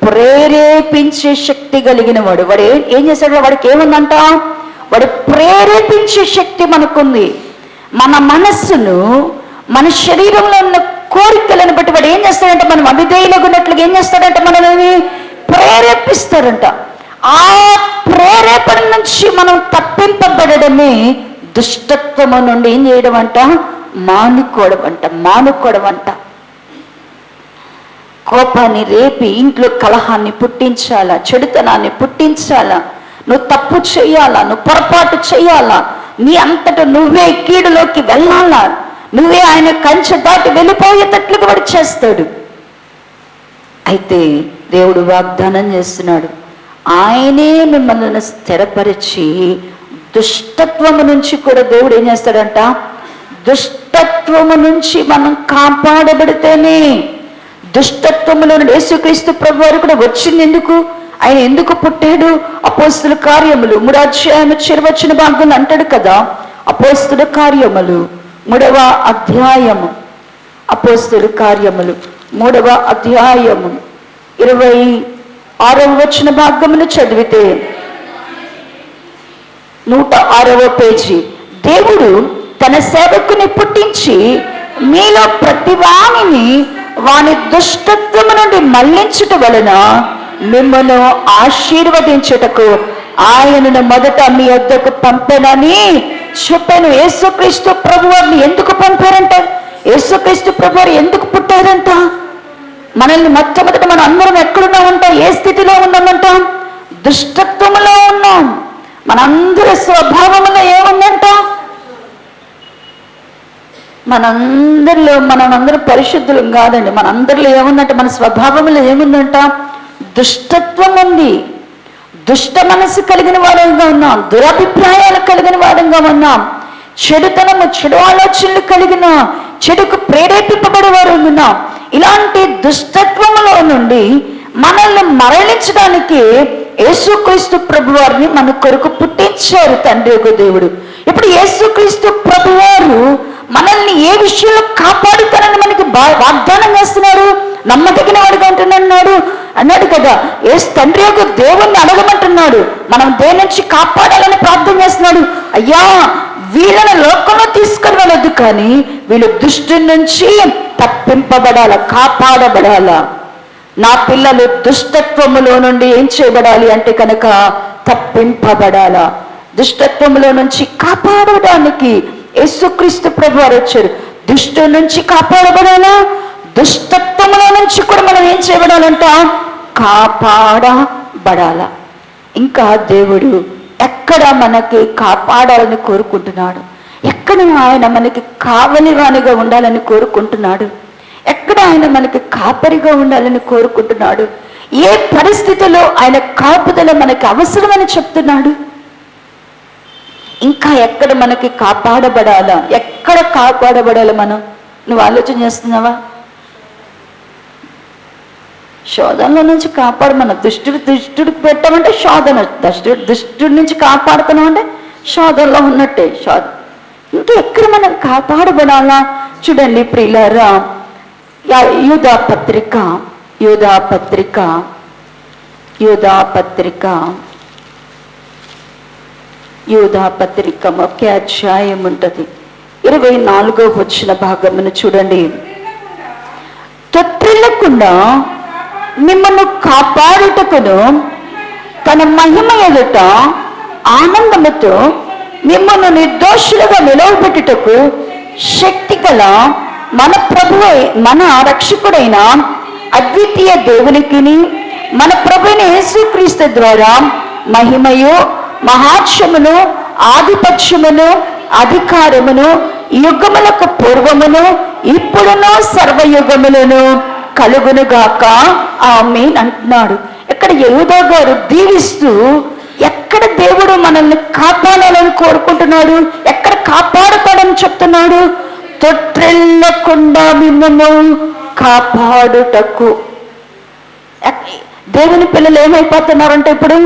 ప్రేరేపించే శక్తి కలిగిన వాడు. వాడు ఏం చేస్తాడు? వాడికి ఏముందంట? వాడు ప్రేరేపించే శక్తి మనకుంది. మన మనస్సును, మన శరీరంలో ఉన్న కోరికలను బట్టి వాడు ఏం చేస్తాడంటే మనం అవిధేయులుగా ఉన్నట్లుగా ఏం చేస్తాడంటే మనల్ని ప్రేరేపిస్తాడంట. ఆ ప్రేరేపణ నుంచి మనం తప్పింపబడమే దుష్టత్వము నుండి ఏం చేయడం అంట? మానుకోవడం అంట. కోపాన్ని రేపి ఇంట్లో కలహాన్ని పుట్టించాలా, చెడుతనాన్ని పుట్టించాలా, నువ్వు తప్పు చెయ్యాలా, నువ్వు పొరపాటు చెయ్యాలా, నీ అంతటా నువ్వే కీడులోకి వెళ్ళాలా, నువ్వే ఆయన కంచె దాటి వెళ్ళిపోయేటట్లుగా వాడు చేస్తాడు. అయితే దేవుడు వాగ్దానం చేస్తున్నాడు, ఆయనే మిమ్మల్ని స్థిరపరిచి దుష్టత్వము నుంచి కూడా దేవుడు ఏం చేస్తాడంట? దుష్టత్వము నుంచి మనం కాపాడబడితేనే. దుష్టత్వములో యేసుక్రీస్తు ప్రభువారు కూడా వచ్చింది ఎందుకు? ఆయన ఎందుకు పుట్టాడు? అపోస్తుల కార్యములు 3వ అధ్యాయం 20వ భాగంలో అంటాడు కదా. అపోస్తుల కార్యములు 3వ అధ్యాయము, అపోస్తుల కార్యములు 3వ అధ్యాయము 26వ వచన భాగమును చదివితే 106వ పేజీ, దేవుడు తన సేవకుని పుట్టించి మీలో ప్రతి వానిని వాని దుష్టత్వము నుండి మళ్లించుట వలన మిమ్మల్ని ఆశీర్వదించుటకు ఆయనను మొదట మీ వద్దకు పంపెనని చెప్పాను. యేసుక్రీస్తు ప్రభువారిని ఎందుకు పంపారంట? యేసుక్రీస్తు ప్రభువారు ఎందుకు పుట్టారంట? మనల్ని మొట్టమొదట మనం అందరం ఎక్కడున్నామంట? ఏ స్థితిలో ఉన్నామంట? దుష్టత్వములో ఉన్నాం. మనందరి స్వభావంలో ఏముందంట? మనందరం పరిశుద్ధులం కాదండి. మనందరిలో ఏముందంటే, మన స్వభావంలో ఏముందంట? దుష్టత్వం ఉంది. దుష్ట మనసు కలిగిన వారంగా ఉన్నాం, దురభిప్రాయాలు కలిగిన వారంగా ఉన్నాం, చెడుతనము, చెడు ఆలోచనలు కలిగిన, చెడుకు ప్రేరేపింపబడే వారు ఉన్నాం. ఇలాంటి దుష్టత్వములో నుండి మనల్ని మరలించడానికి యేసుక్రీస్తు ప్రభువారిని మన కొరకు పుట్టించారు తండ్రి యొక్క దేవుడు. ఇప్పుడు యేసుక్రీస్తు ప్రభువారు మనల్ని ఏ విషయంలో కాపాడుతారని మనకి వాగ్దానం చేస్తున్నారు. నమ్మదగిన వాడుగా అన్నాడు కదా. ఏ తండ్రి యొక్క దేవుణ్ణి అడగమంటున్నాడు. మనం దేని నుంచి కాపాడాలని ప్రార్థన చేస్తున్నాడు. అయ్యా, వీళ్ళని లోకంలో తీసుకొని వెళ్ళొద్దు, కానీ వీళ్ళు దుష్టి నుంచి తప్పింపబడాల, కాపాడబడాల. నా పిల్లలు దుష్టత్వములో నుండి ఏం చేయబడాలి అంటే కనుక తప్పింపబడాల. దుష్టత్వములో నుంచి కాపాడడానికి యేసుక్రీస్తు ప్రభువారు వచ్చారు. దుష్టు నుంచి కాపాడబడాలా, దుష్టత్వముల నుంచి కూడా మనం ఏం చేయబడాలంట, కాపాడబడాలా. ఇంకా దేవుడు ఎక్కడ మనకి కాపాడాలని కోరుకుంటున్నాడు, ఎక్కడ ఆయన మనకి కావలివానిగా ఉండాలని కోరుకుంటున్నాడు, ఎక్కడ ఆయన మనకి కాపరిగా ఉండాలని కోరుకుంటున్నాడు, ఏ పరిస్థితిలో ఆయన కాపుదల మనకి అవసరమని చెప్తున్నాడు, ఇంకా ఎక్కడ మనకి కాపాడబడాలా, ఎక్కడ కాపాడబడాలి మనం, నువ్వు ఆలోచన చేస్తున్నావా? శోధనలో నుంచి కాపాడమన్న, దుష్టుడికి పెట్టామంటే శోధన, దుష్టుడి నుంచి కాపాడుతున్నాం అంటే శోధనలో ఉన్నట్టే శోధన. ఇంకా ఎక్కడ మనం కాపాడబడాలా? చూడండి ప్రియులారా, యూదా పత్రిక ఒకే అధ్యాయం ఉంటుంది, 24వ వచన భాగమును చూడండి. తొట్టిల్లకుండా మిమ్మల్ని కాపాడుటకును తన మహిమ ఎదుట ఆనందముతో మిమ్మల్ని నిర్దోషులుగా నిలవబెట్టుటకు శక్తి గల మన ప్రభువే, మన రక్షకుడైన అద్వితీయ దేవునికి, మన ప్రభువైన యేసుక్రీస్తు ద్వారా మహిమయు మహాత్మ్యమును ఆధిపత్యమును అధికారమును యుగములకు పూర్వమును ఇప్పుడును సర్వయుగములను కలుగునుగాక ఆమేన్ అంటున్నాడు. ఇక్కడ యూదా గారు దీవిస్తూ ఎక్కడ దేవుడు మనల్ని కాపాడాలని కోరుకుంటున్నాడు, ఎక్కడ కాపాడుతాడని చెప్తున్నాడు, తొట్టిల్లకుండా మిమ్మల్ని కాపాడుటకు. దేవుని పిల్లలు ఏమైపోతున్నారంటే, ఇప్పుడు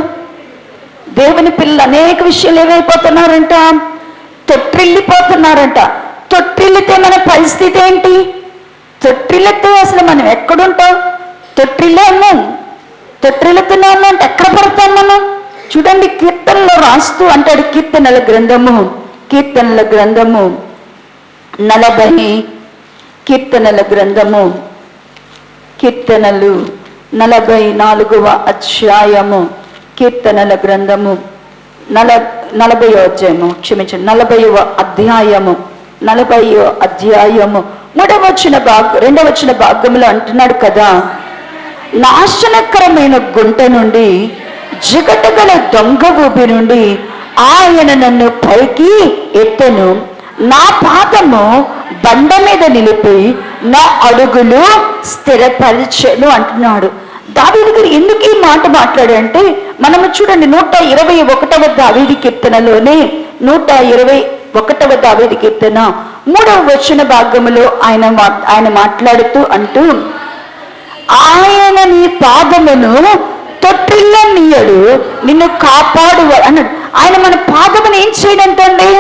దేవుని పిల్లలు అనేక విషయాలు ఏమైపోతున్నారంట, తొట్టిల్లిపోతున్నారంట. తొట్టిల్లితే మన పరిస్థితి ఏంటి? తొట్టిల్లితే అసలు మనం ఎక్కడుంటాం? తొట్టిల్లుతున్నాము అంటే ఎక్కడ పడతాం మనం? చూడండి, కీర్తనలో రాస్తూ అంటాడు, కీర్తనల గ్రంథము 40, కీర్తనలు 44వ అధ్యాయము, కీర్తనల గ్రంథము 40వ అధ్యాయము, క్షమించండి, 40వ అధ్యాయము 2వ వచన భాగంలో అంటున్నాడు కదా, నాశనకరమైన గుంట నుండి, జిగటగల దొంగ ఊబి నుండి ఆయన నన్ను పైకి ఎత్తెను, నా పాదము బండ మీద నిలిపి నా అడుగులు స్థిరపరిచెను అంటున్నాడు. దావీదు గారు ఎందుకు ఈ మాట మాట్లాడంటే, మనము చూడండి 121వ దావీదు కీర్తనలోనే 121వ దావీదు కీర్తన 3వ వచన భాగములో ఆయన మాట్లాడుతూ అంటూ, ఆయన నీ పాదమును తొట్టిల్లనీయడు, నిన్ను కాపాడు అన్నాడు. ఆయన మన పాదమును ఏం చేయడంటండి?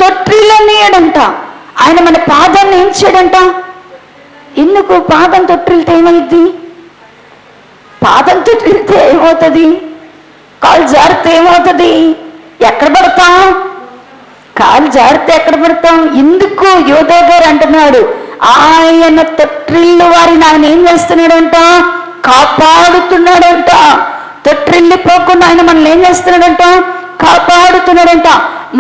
తొట్టిల్లనీయడంట. ఆయన మన పాదాన్ని ఏం చేయడంట? ఎందుకు? పాదం తొట్టిల్తే ఏమైంది? పాదం తొట్టిల్తే ఏమవుతుంది? కాలు జారితే ఏమవుతుంది? ఎక్కడ పడతాం? కాలు జారితే ఎక్కడ పడతాం? ఎందుకు యోధా గారు అంటున్నాడు, ఆయన తొట్టిల్లు వారిని ఆయన ఏం చేస్తున్నాడంట? కాపాడుతున్నాడంట. తొట్టిల్లిపోకుండా ఆయన మనల్ని ఏం చేస్తున్నాడంట? కాపాడుతున్నాడంట.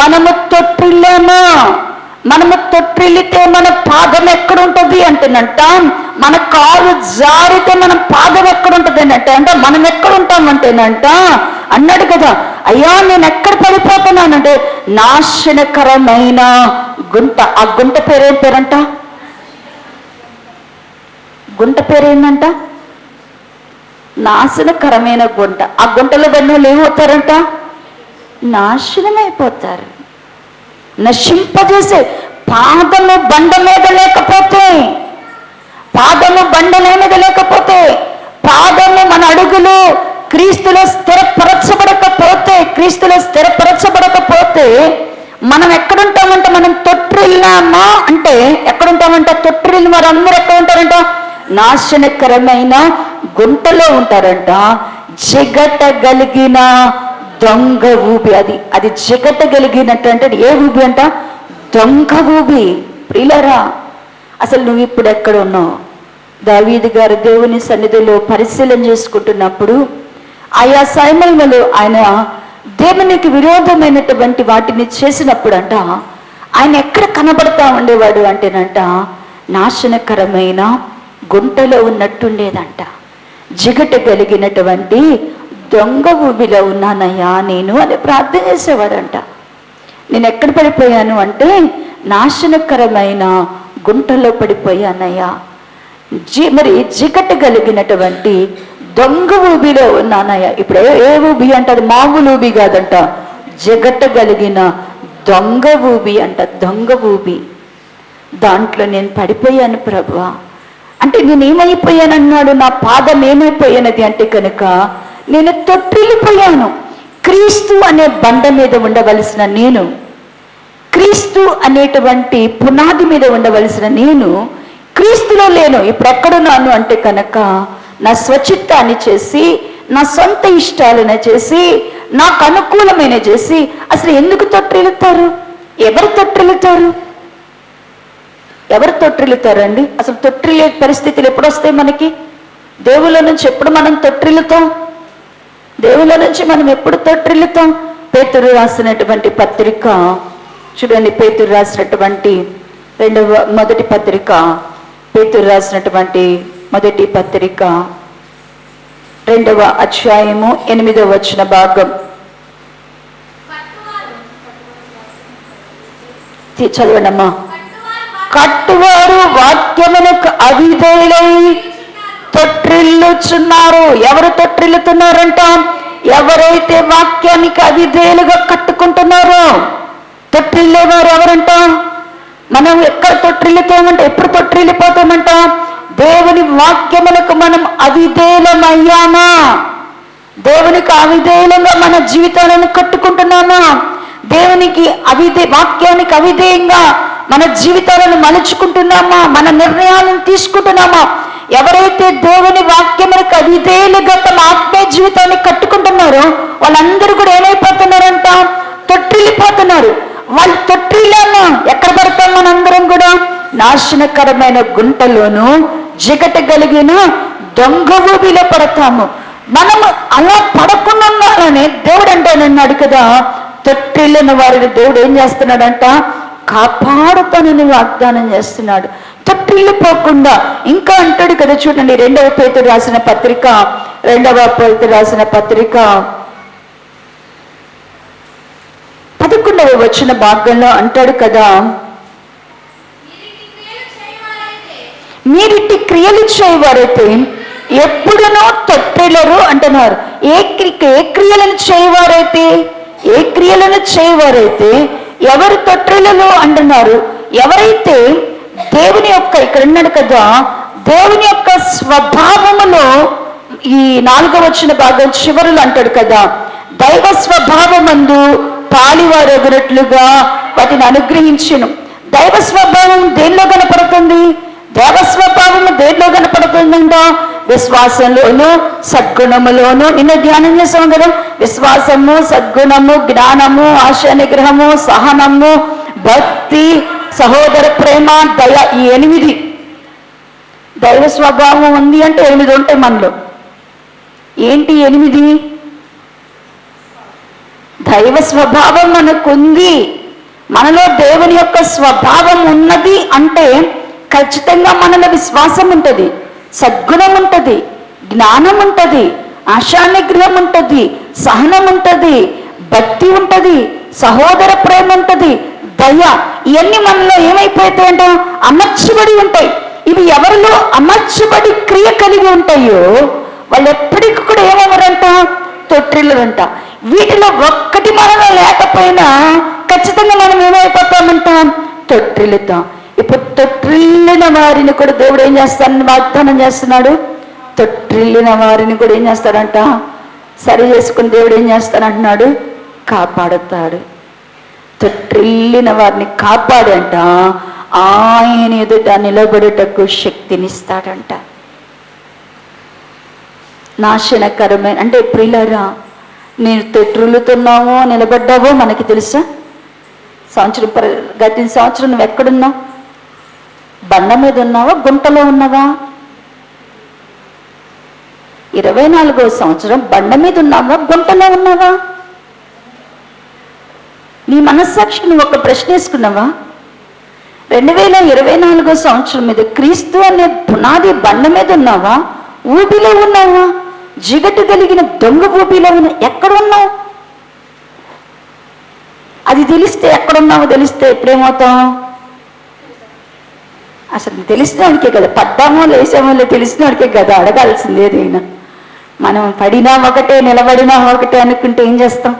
మనము తొట్టిల్లామా? మనము తొట్టిల్లితే మన పాదం ఎక్కడుంటుంది అంటేనంట, మన కాలు జారితే మన పాదం ఎక్కడుంటుంది అంటే మనం ఎక్కడుంటామంటేనంట అన్నాడు కదా, అయ్యా నేను ఎక్కడ పడిపోతున్నానంటే నాశనకరమైన గుంట. ఆ గుంట పేరేం పేరంట? గుంట పేరేందంట? నాశనకరమైన గుంట. ఆ గుంటలో బంధువులు ఏమవుతారంట? నాశనమైపోతారు. నశింపజేసే పాదము బండ మీద లేకపోతే, పాదము మన అడుగులు క్రీస్తులో స్థిరపరచబడకపోతే మనం ఎక్కడుంటామంట? మనం తొట్టిల్లామా అంటే ఎక్కడుంటామంట? తొట్టిల్లిన వారు అందరూ ఎక్కడ ఉంటారంట? నాశనకరమైన గుంటలో ఉంటారంట. జిగటగలిగిన దొంగ ఊబి. అది జిగటగలిగినట్టు అంటే ఏ ఊబి అంట? దొంగ ఊబి. ప్రియులారా, అసలు నువ్వు ఇప్పుడు ఎక్కడ ఉన్నావు? దావీదు గారు దేవుని సన్నిధిలో పరిశీలన చేసుకుంటున్నప్పుడు ఆయా సమయంలో ఆయన దేవునికి విరోధమైనటువంటి వాటిని చేసినప్పుడు అంట, ఆయన ఎక్కడ కనబడతా ఉండేవాడు అంటేనంట, నాశనకరమైన గుంటలో ఉన్నట్టుండేదంట. జిగట కలిగినటువంటి దొంగ ఊబిలో ఉన్నానయ్యా నేను అని ప్రార్థన చేసేవాడంట. నేను ఎక్కడ పడిపోయాను అంటే నాశనకరమైన గుంటలో పడిపోయానయ్యా. మరి జిగట కలిగినటువంటి దొంగ ఊబిలో ఉన్నానయ్యా. ఇప్పుడు ఏ ఊబి అంటే అది మామూలు ఊబి కాదంట, జిగట కలిగిన దొంగ ఊబి అంట, దొంగ ఊబి. దాంట్లో నేను పడిపోయాను ప్రభువా. అంటే నేను ఏమైపోయానన్నాడు, నా పాదం ఏమైపోయానది అంటే కనుక నేను తొట్టిల్లిపోయాను. క్రీస్తు అనే బండ మీద ఉండవలసిన నేను, క్రీస్తు అనేటువంటి పునాది మీద ఉండవలసిన నేను క్రీస్తులో లేను. ఇప్పుడు ఎక్కడున్నాను అంటే కనుక నా స్వచిత్తాన్ని చేసి, నా సొంత ఇష్టాలను చేసి, నాకు అనుకూలమైన చేసి, అసలు ఎందుకు తొట్టిల్లుతారు? ఎవరు తొట్టిల్లుతారు? ఎవరు తొట్టిల్లుతారండి? అసలు తొట్టిల్లే పరిస్థితులు ఎప్పుడు వస్తాయి మనకి? దేవుళ్ళ నుంచి ఎప్పుడు మనం తొట్టిల్లుతాం? దేవుళ్ళ నుంచి మనం ఎప్పుడు తొట్టిల్లుతాం? పేతురు రాసినటువంటి పత్రిక చూడండి, పేతురు రాసినటువంటి మొదటి పత్రిక, పేతురు రాసినటువంటి మొదటి పత్రిక 2వ అధ్యాయము 8వ వచన భాగం చదవండమ్మా. కట్టువారు వాక్యమునకు అవిధేయులై తొట్టిల్లుచున్నారు. ఎవరు తొట్టిల్లుతున్నారంట? ఎవరైతే వాక్యానికి అవిధేయులుగా కట్టుకుంటున్నారో. తొట్టిల్లేవారు ఎవరంట? మనం ఎక్కడ తొట్టిల్లుతామంట? ఎప్పుడు తొట్టిల్లిపోతామంట? దేవుని వాక్యములకు మనం అవిధేయులమయ్యామా? దేవునికి అవిధేయులంగా మన జీవితాలను కట్టుకుంటున్నామా? దేవునికి వాక్యానికి అవిధేయంగా మన జీవితాలను మలుచుకుంటున్నామా? మన నిర్ణయాలను తీసుకుంటున్నామా? ఎవరైతే దేవుని వాక్యములకు అవిధేయులుగా తమ ఆత్మీయ జీవితాన్ని కట్టుకుంటున్నారో వాళ్ళందరూ కూడా ఏమైపోతున్నారంట? తొట్టిల్లిపోతున్నారు. వాళ్ళు తొట్టిల్లాను ఎక్కడ పడతాం? మనందరం కూడా నాశనకరమైన గుంటలోను జిగట కలిగిన దొంగ ఊబిలో పడతాము. మనము అలా పడకుండా ఉండాలని దేవుడు అంటానన్నాడు కదా. తొట్టిల్లిన వారిని దేవుడు ఏం చేస్తున్నాడంట? కాపాడుతానని వాగ్దానం చేస్తున్నాడు. తొట్టిల్లిపోకుండా ఇంకా అంటాడు కదా. చూడండి, 2వ పేతురు రాసిన పత్రిక 11వ వచన భాగంలో అంటాడు కదా, మీరిట్టి క్రియలు చేయవారైతే ఎప్పుడునో తొట్టిల్లరు అంటున్నారు. ఏ క్రియలను చేయవారైతే ఎవరు తొట్టిల్లరు అంటున్నారు? ఎవరైతే దేవుని యొక్క, ఇక్కడ ఉన్నాడు కదా, దేవుని యొక్క స్వభావములో ఈ 4వ వచన భాగం చివరిలో అంటాడు కదా, దైవ స్వభావమందు పాలివారొగరట్లుగా వాటిని అనుగ్రహించును. దైవ స్వభావం దేనిలో కనపడుతుంది? దైవ స్వభావము దేనిలో కనపడుతుందంట? విశ్వాసంలోను సద్గుణములోను. నిన్న ధ్యానం చేసాం కదా, విశ్వాసము, సద్గుణము, జ్ఞానము, ఆశా నిగ్రహము, సహనము, భక్తి, సహోదర ప్రేమ, దయ, ఈ 8 దైవ స్వభావం ఉంది అంటే 8 ఉంటాయి మనలో. ఏంటి 8? దైవ స్వభావం మనకుంది. మనలో దేవుని యొక్క స్వభావం ఉన్నది అంటే ఖచ్చితంగా మనలో విశ్వాసం ఉంటుంది, సద్గుణం ఉంటుంది, జ్ఞానం ఉంటుంది, ఆశానిగ్రహం ఉంటుంది, సహనం ఉంటుంది, భక్తి ఉంటుంది, సహోదర ప్రేమ ఉంటుంది, దయ. ఇవన్నీ మనలో ఏమైపోతాయంట? అమర్చబడి ఉంటాయి. ఇవి ఎవరిలో అమర్చబడి క్రియ కలిగి ఉంటాయో వాళ్ళు ఎప్పటికీ కూడా ఏమవరంట? తొట్టిల్లరంట. వీటిలో ఒక్కటి మనలో లేకపోయినా ఖచ్చితంగా మనం ఏమైపోతామంట? తొట్టిల్లుతాం. ఇప్పుడు తొట్టిల్లిన వారిని కూడా దేవుడు ఏం చేస్తాడని వాగ్దానం చేస్తున్నాడు. తొట్టిల్లిన వారిని కూడా ఏం చేస్తాడంట? సరి చేసుకుని దేవుడు ఏం చేస్తానంటున్నాడు? కాపాడుతాడు. తొట్టిల్లిన వారిని కాపాడంట. ఆయన ఎదుట నిలబడుటకు శక్తినిస్తాడంట. నాశనకరమైన అంటే ప్రియులారా, నేను తొట్టిల్లుతున్నావో నిలబడ్డావో మనకి తెలుసా? గత సంవత్సరం నువ్వు ఎక్కడున్నావు? బండ మీద ఉన్నావా? గుంటలో ఉన్నావా? 24వ సంవత్సరం బండ మీద ఉన్నావా? గుంటలో ఉన్నావా? నీ మనస్సాక్షి నువ్వు ఒక ప్రశ్న వేసుకున్నావా? 2024 సంవత్సరం మీద క్రీస్తు అనే పునాది బండ మీద ఉన్నావా? ఊపిలో ఉన్నావా? జిగటు కలిగిన దొంగ ఊపిలో ఉన్నా ఎక్కడ ఉన్నావు? అది తెలిస్తే, ఎక్కడున్నావో తెలిస్తే ఎప్పుడేమవుతాం? అసలు తెలిసినవాడికే కదా, పడ్డామో లేసామో తెలిసినవాడికే కదా అడగాల్సింది ఏదైనా. మనం పడినా ఒకటే, నిలబడినా ఒకటే అనుకుంటే ఏం చేస్తాం?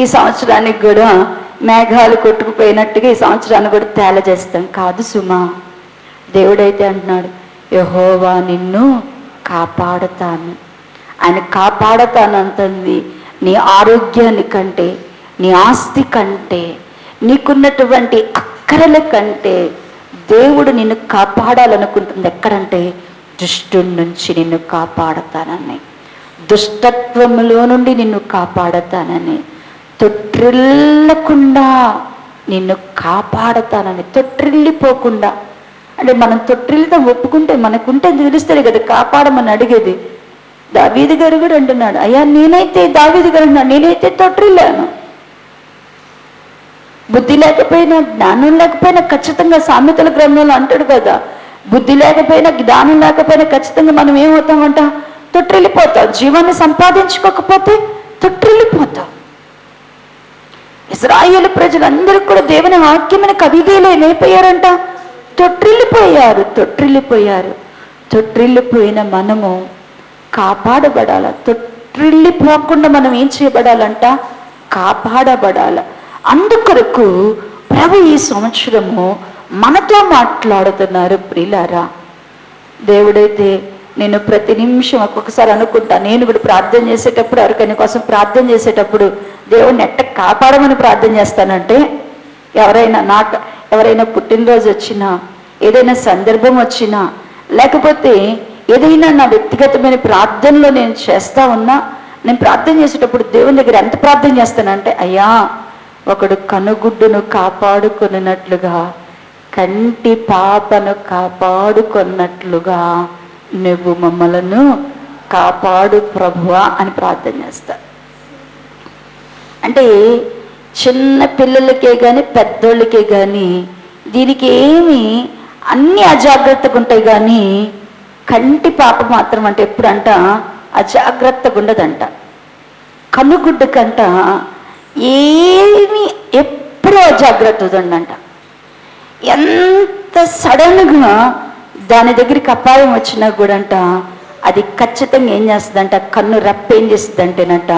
ఈ సంవత్సరానికి కూడా మేఘాలు కొట్టుకుపోయినట్టుగా ఈ సంవత్సరాన్ని కూడా తేల చేస్తాం. కాదు సుమా, దేవుడైతే అంటున్నాడు, యెహోవా నిన్ను కాపాడతాను. ఆయన కాపాడతానంటుంది నీ ఆరోగ్యాన్ని కంటే, నీ ఆస్తి కంటే, నీకున్నటువంటి అక్కరల కంటే దేవుడు నిన్ను కాపాడాలనుకుంటుంది ఎక్కడంటే దుష్టుడి నుంచి నిన్ను కాపాడతానని, దుష్టత్వములో నుండి నిన్ను కాపాడతానని, తొట్టిల్లకుండా నిన్ను కాపాడతానని. తొట్టిల్లిపోకుండా అంటే మనం తొట్టిల్లితో ఒప్పుకుంటే మనకుంటే తెలుస్తుంది కదా కాపాడమని అడిగేది. దావీదు గారు కూడా అంటున్నాడు, అయ్యా దావీదు గారు అన్నాడు, నేనైతే తొట్టిల్లాను. బుద్ధి లేకపోయినా జ్ఞానం లేకపోయినా ఖచ్చితంగా సామెతల గ్రంథంలో అంటాడు కదా, బుద్ధి లేకపోయినా జ్ఞానం లేకపోయినా ఖచ్చితంగా మనం ఏమవుతామంట? తొట్టిల్లిపోతాం. జీవాన్ని సంపాదించుకోకపోతే తొట్టిల్లిపోతాం. ఇశ్రాయేలు ప్రజలందరూ కూడా దేవుని వాక్యమైన కవిదేలే లేపోయారంట, తొట్టిల్లిపోయారు. తొట్టిల్లిపోయిన మనము కాపాడబడాల. తొట్టిల్లిపోకుండా మనం ఏం చేయబడాలంట? కాపాడబడాల. అందుకొరకు ప్రభు ఈ సంవత్సరము మనతో మాట్లాడుతున్నారు. ప్రియులారా, దేవుడైతే నేను ప్రతి నిమిషం ఒక్కొక్కసారి అనుకుంటా, నేను కూడా ప్రార్థన చేసేటప్పుడు, ఎవరికైనా కోసం ప్రార్థన చేసేటప్పుడు దేవుడిని ఎట్ట కాపాడమని ప్రార్థన చేస్తానంటే, ఎవరైనా పుట్టినరోజు వచ్చినా, ఏదైనా సందర్భం వచ్చినా, లేకపోతే ఏదైనా నా వ్యక్తిగతమైన ప్రార్థనలో నేను చేస్తా ఉన్నా, నేను ప్రార్థన చేసేటప్పుడు దేవుని దగ్గర ఎంత ప్రార్థన చేస్తానంటే, అయ్యా ఒకడు కనుగుడ్డును కాపాడుకున్నట్లుగా, కంటి పాపను కాపాడుకున్నట్లుగా నువ్వు మమ్మలను కాపాడు ప్రభువా అని ప్రార్థన చేస్తా. అంటే చిన్న పిల్లలకే కానీ పెద్దోళ్ళకే కానీ దీనికి ఏమి అన్ని అజాగ్రత్తగా ఉంటాయి, కానీ కంటి పాప మాత్రం అంటే ఎప్పుడంట అజాగ్రత్తగా ఉండదంట. కనుగుడ్డు కంట ఏమి ఎప్పుడూ అజాగ్రత్త ఉందంట. ఎంత సడన్గా దాని దగ్గరికి అపాయం వచ్చినా కూడా అంట అది ఖచ్చితంగా ఏం చేస్తుందంట, కన్ను రెప్ప ఏం చేస్తుందంటేనంట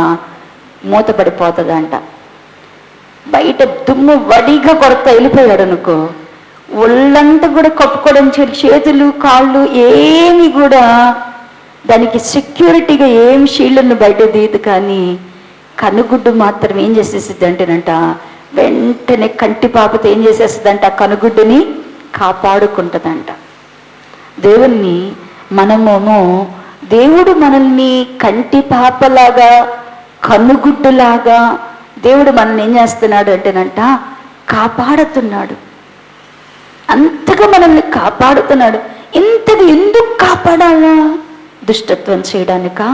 మూతపడిపోతుందంట. బయట దుమ్ము వడిగా కొరత వెళ్ళిపోయాడు అనుకో, ఒళ్ళంతా కూడా కప్పుకోవడం, చేతులు కాళ్ళు ఏమి కూడా దానికి సెక్యూరిటీగా ఏం షీల్డ్ను బయట తీయదు. కానీ కనుగుడ్డు మాత్రం ఏం చేసేసిద్ది అంటేనంట వెంటనే కంటి పాపతో ఏం చేసేస్తుందంట, కనుగుడ్డుని కాపాడుకుంటుందంట. దేవుణ్ణి మనమేమో, దేవుడు మనల్ని కంటి పాపలాగా, కనుగుడ్డులాగా దేవుడు మనల్ని ఏం చేస్తున్నాడు అంటేనంట కాపాడుతున్నాడు. అంతగా మనల్ని కాపాడుతున్నాడు. ఇంతది ఎందుకు కాపాడాలా? దుష్టత్వం చేయడానికా?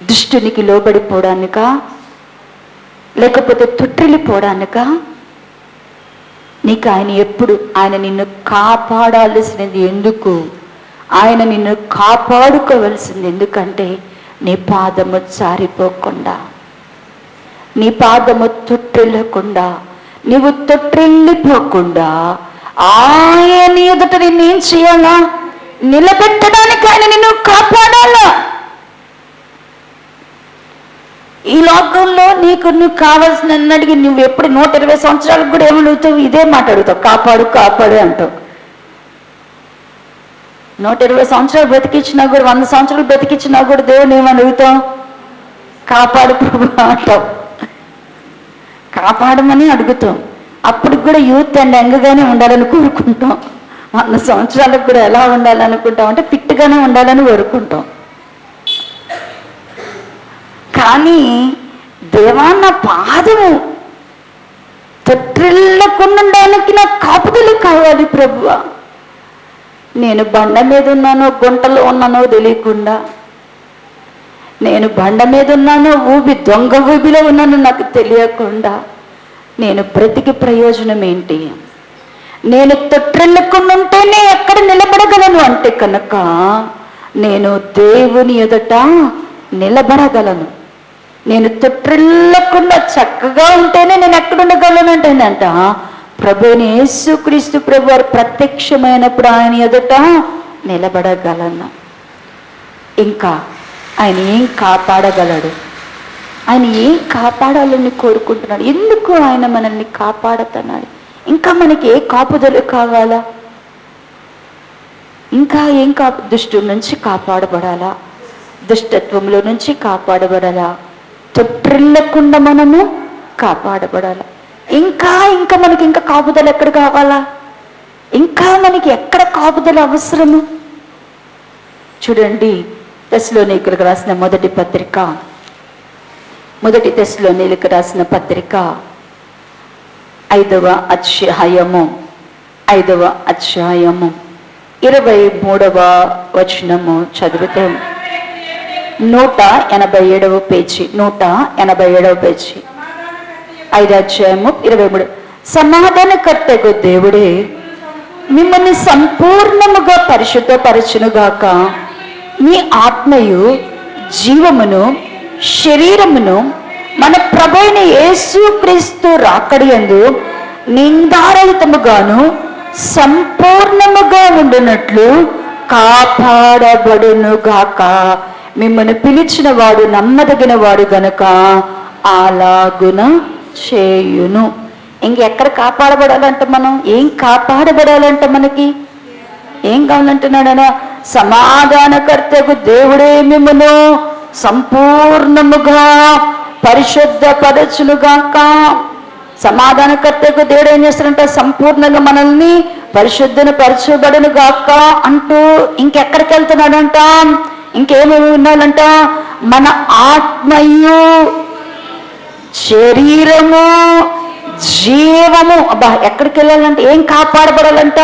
దుష్టునికి లోబడిపోవడానికా? లేకపోతే తొట్టిల్లిపోవడానికా? నీకు ఆయన నిన్ను కాపాడాల్సినది ఎందుకు? ఆయన నిన్ను కాపాడుకోవలసింది ఎందుకంటే నీ పాదము జారిపోకుండా, నీ పాదము తొట్టిల్లకుండా, నీవు తొట్టిల్లిపోకుండా ఆయన ఎదుట నిన్నేం చేయాలా? నిలబెట్టడానికి ఆయన నిన్ను కాపాడాలా. ఈ లోకంలో నువ్వు కావాల్సిన అడిగి నువ్వు ఎప్పుడు 120 సంవత్సరాలకు కూడా ఏమడుగుతావు? ఇదే మాట అడుగుతావు, కాపాడు కాపాడు అంటావు. 120 సంవత్సరాలు బ్రతికించినా కూడా, 100 సంవత్సరాలు బ్రతికించినా కూడా దేవుని ఏమని అడుగుతావు? కాపాడు ప్రభు అంటావు. కాపాడమని అడుగుతాం. అప్పుడు కూడా యూత్ అండ్ యంగ్గానే ఉండాలని కోరుకుంటాం. 100 సంవత్సరాలకు కూడా ఎలా ఉండాలనుకుంటాం అంటే ఫిట్గానే ఉండాలని కోరుకుంటాం. కానీ దేవా, నా పాదము తొట్టిల్లకుండా ఉండడానికి నాకు కాపుదలు కావాలి ప్రభువా. నేను బండ మీద ఉన్నానో గుంటలో ఉన్నానో తెలియకుండా, నేను బండ మీద ఉన్నాను, దొంగ ఊబిలో ఉన్నాను నాకు తెలియకుండా నేను బ్రతికి ప్రయోజనం ఏంటి? నేను తొట్టిల్లకుండా ఉంటేనే ఎక్కడ నిలబడగలను అంటే కనుక నేను దేవుని ఎదుట నిలబడగలను. నేను తొట్టిల్లకుండా చక్కగా ఉంటేనే నేను ఎక్కడ ఉండగలను అంటేనంట ప్రభువుని యేసుక్రీస్తు ప్రభు వారు ప్రత్యక్షమైనప్పుడు ఆయన ఎదుట నిలబడగలను. ఇంకా ఆయన ఏం కాపాడగలడు? ఆయన ఏం కాపాడాలని కోరుకుంటున్నాడు? ఎందుకు ఆయన మనల్ని కాపాడుతున్నాడు? ఇంకా మనకి ఏ కాపుదలు కావాలా? ఇంకా ఏం దుష్టుల నుంచి కాపాడబడాలా, దుష్టత్వంలో నుంచి కాపాడబడాలా, తొట్టిల్లకుండా మనము కాపాడబడాలా. ఇంకా ఇంకా మనకి ఇంకా కాపుదలు ఎక్కడ కావాలా? ఇంకా మనకి ఎక్కడ కాపుదల అవసరము? చూడండి, తెస్సలోనికీయులకు రాసిన మొదటి తెస్సలోనికీయులకు రాసిన పత్రిక 5వ అధ్యాయము 23వ వచనము చదివితే 187వ పేజీ 5వ అధ్యాయము 23. సమాధానకర్తకు దేవుడే మిమ్మల్ని సంపూర్ణముగా పరిశుద్ధపరచునుగాక, మీ ఆత్మయు జీవమును శరీరమును మన ప్రభువైన యేసుక్రీస్తు రాకడయందు నిందారహితముగాను సంపూర్ణముగా ఉండునట్లు కాపాడబడునుగాక. మిమ్మల్ని పిలిచిన వాడు నమ్మదగిన వాడు గనుక అలాగున చేయును. ఇంకెక్కడ కాపాడబడాలంట? మనం ఏం కాపాడబడాలంట? మనకి ఏం కావాలంటున్నాడనా? సమాధానకర్తకు దేవుడే మిమ్మను సంపూర్ణముగా పరిశుద్ధపరచునుగాక. సమాధానకర్తకు దేవుడు ఏం చేస్తాడంట? సంపూర్ణంగా మనల్ని పరిశుద్ధపరచబడును గాక అంటూ ఇంకెక్కడికి వెళ్తున్నాడంట? ఇంకేమేమి ఉన్నాడంట? మన ఆత్మయు శరీరము జీవము. అబ్బా, ఎక్కడికి వెళ్ళాలంటే ఏం కాపాడబడాలంట?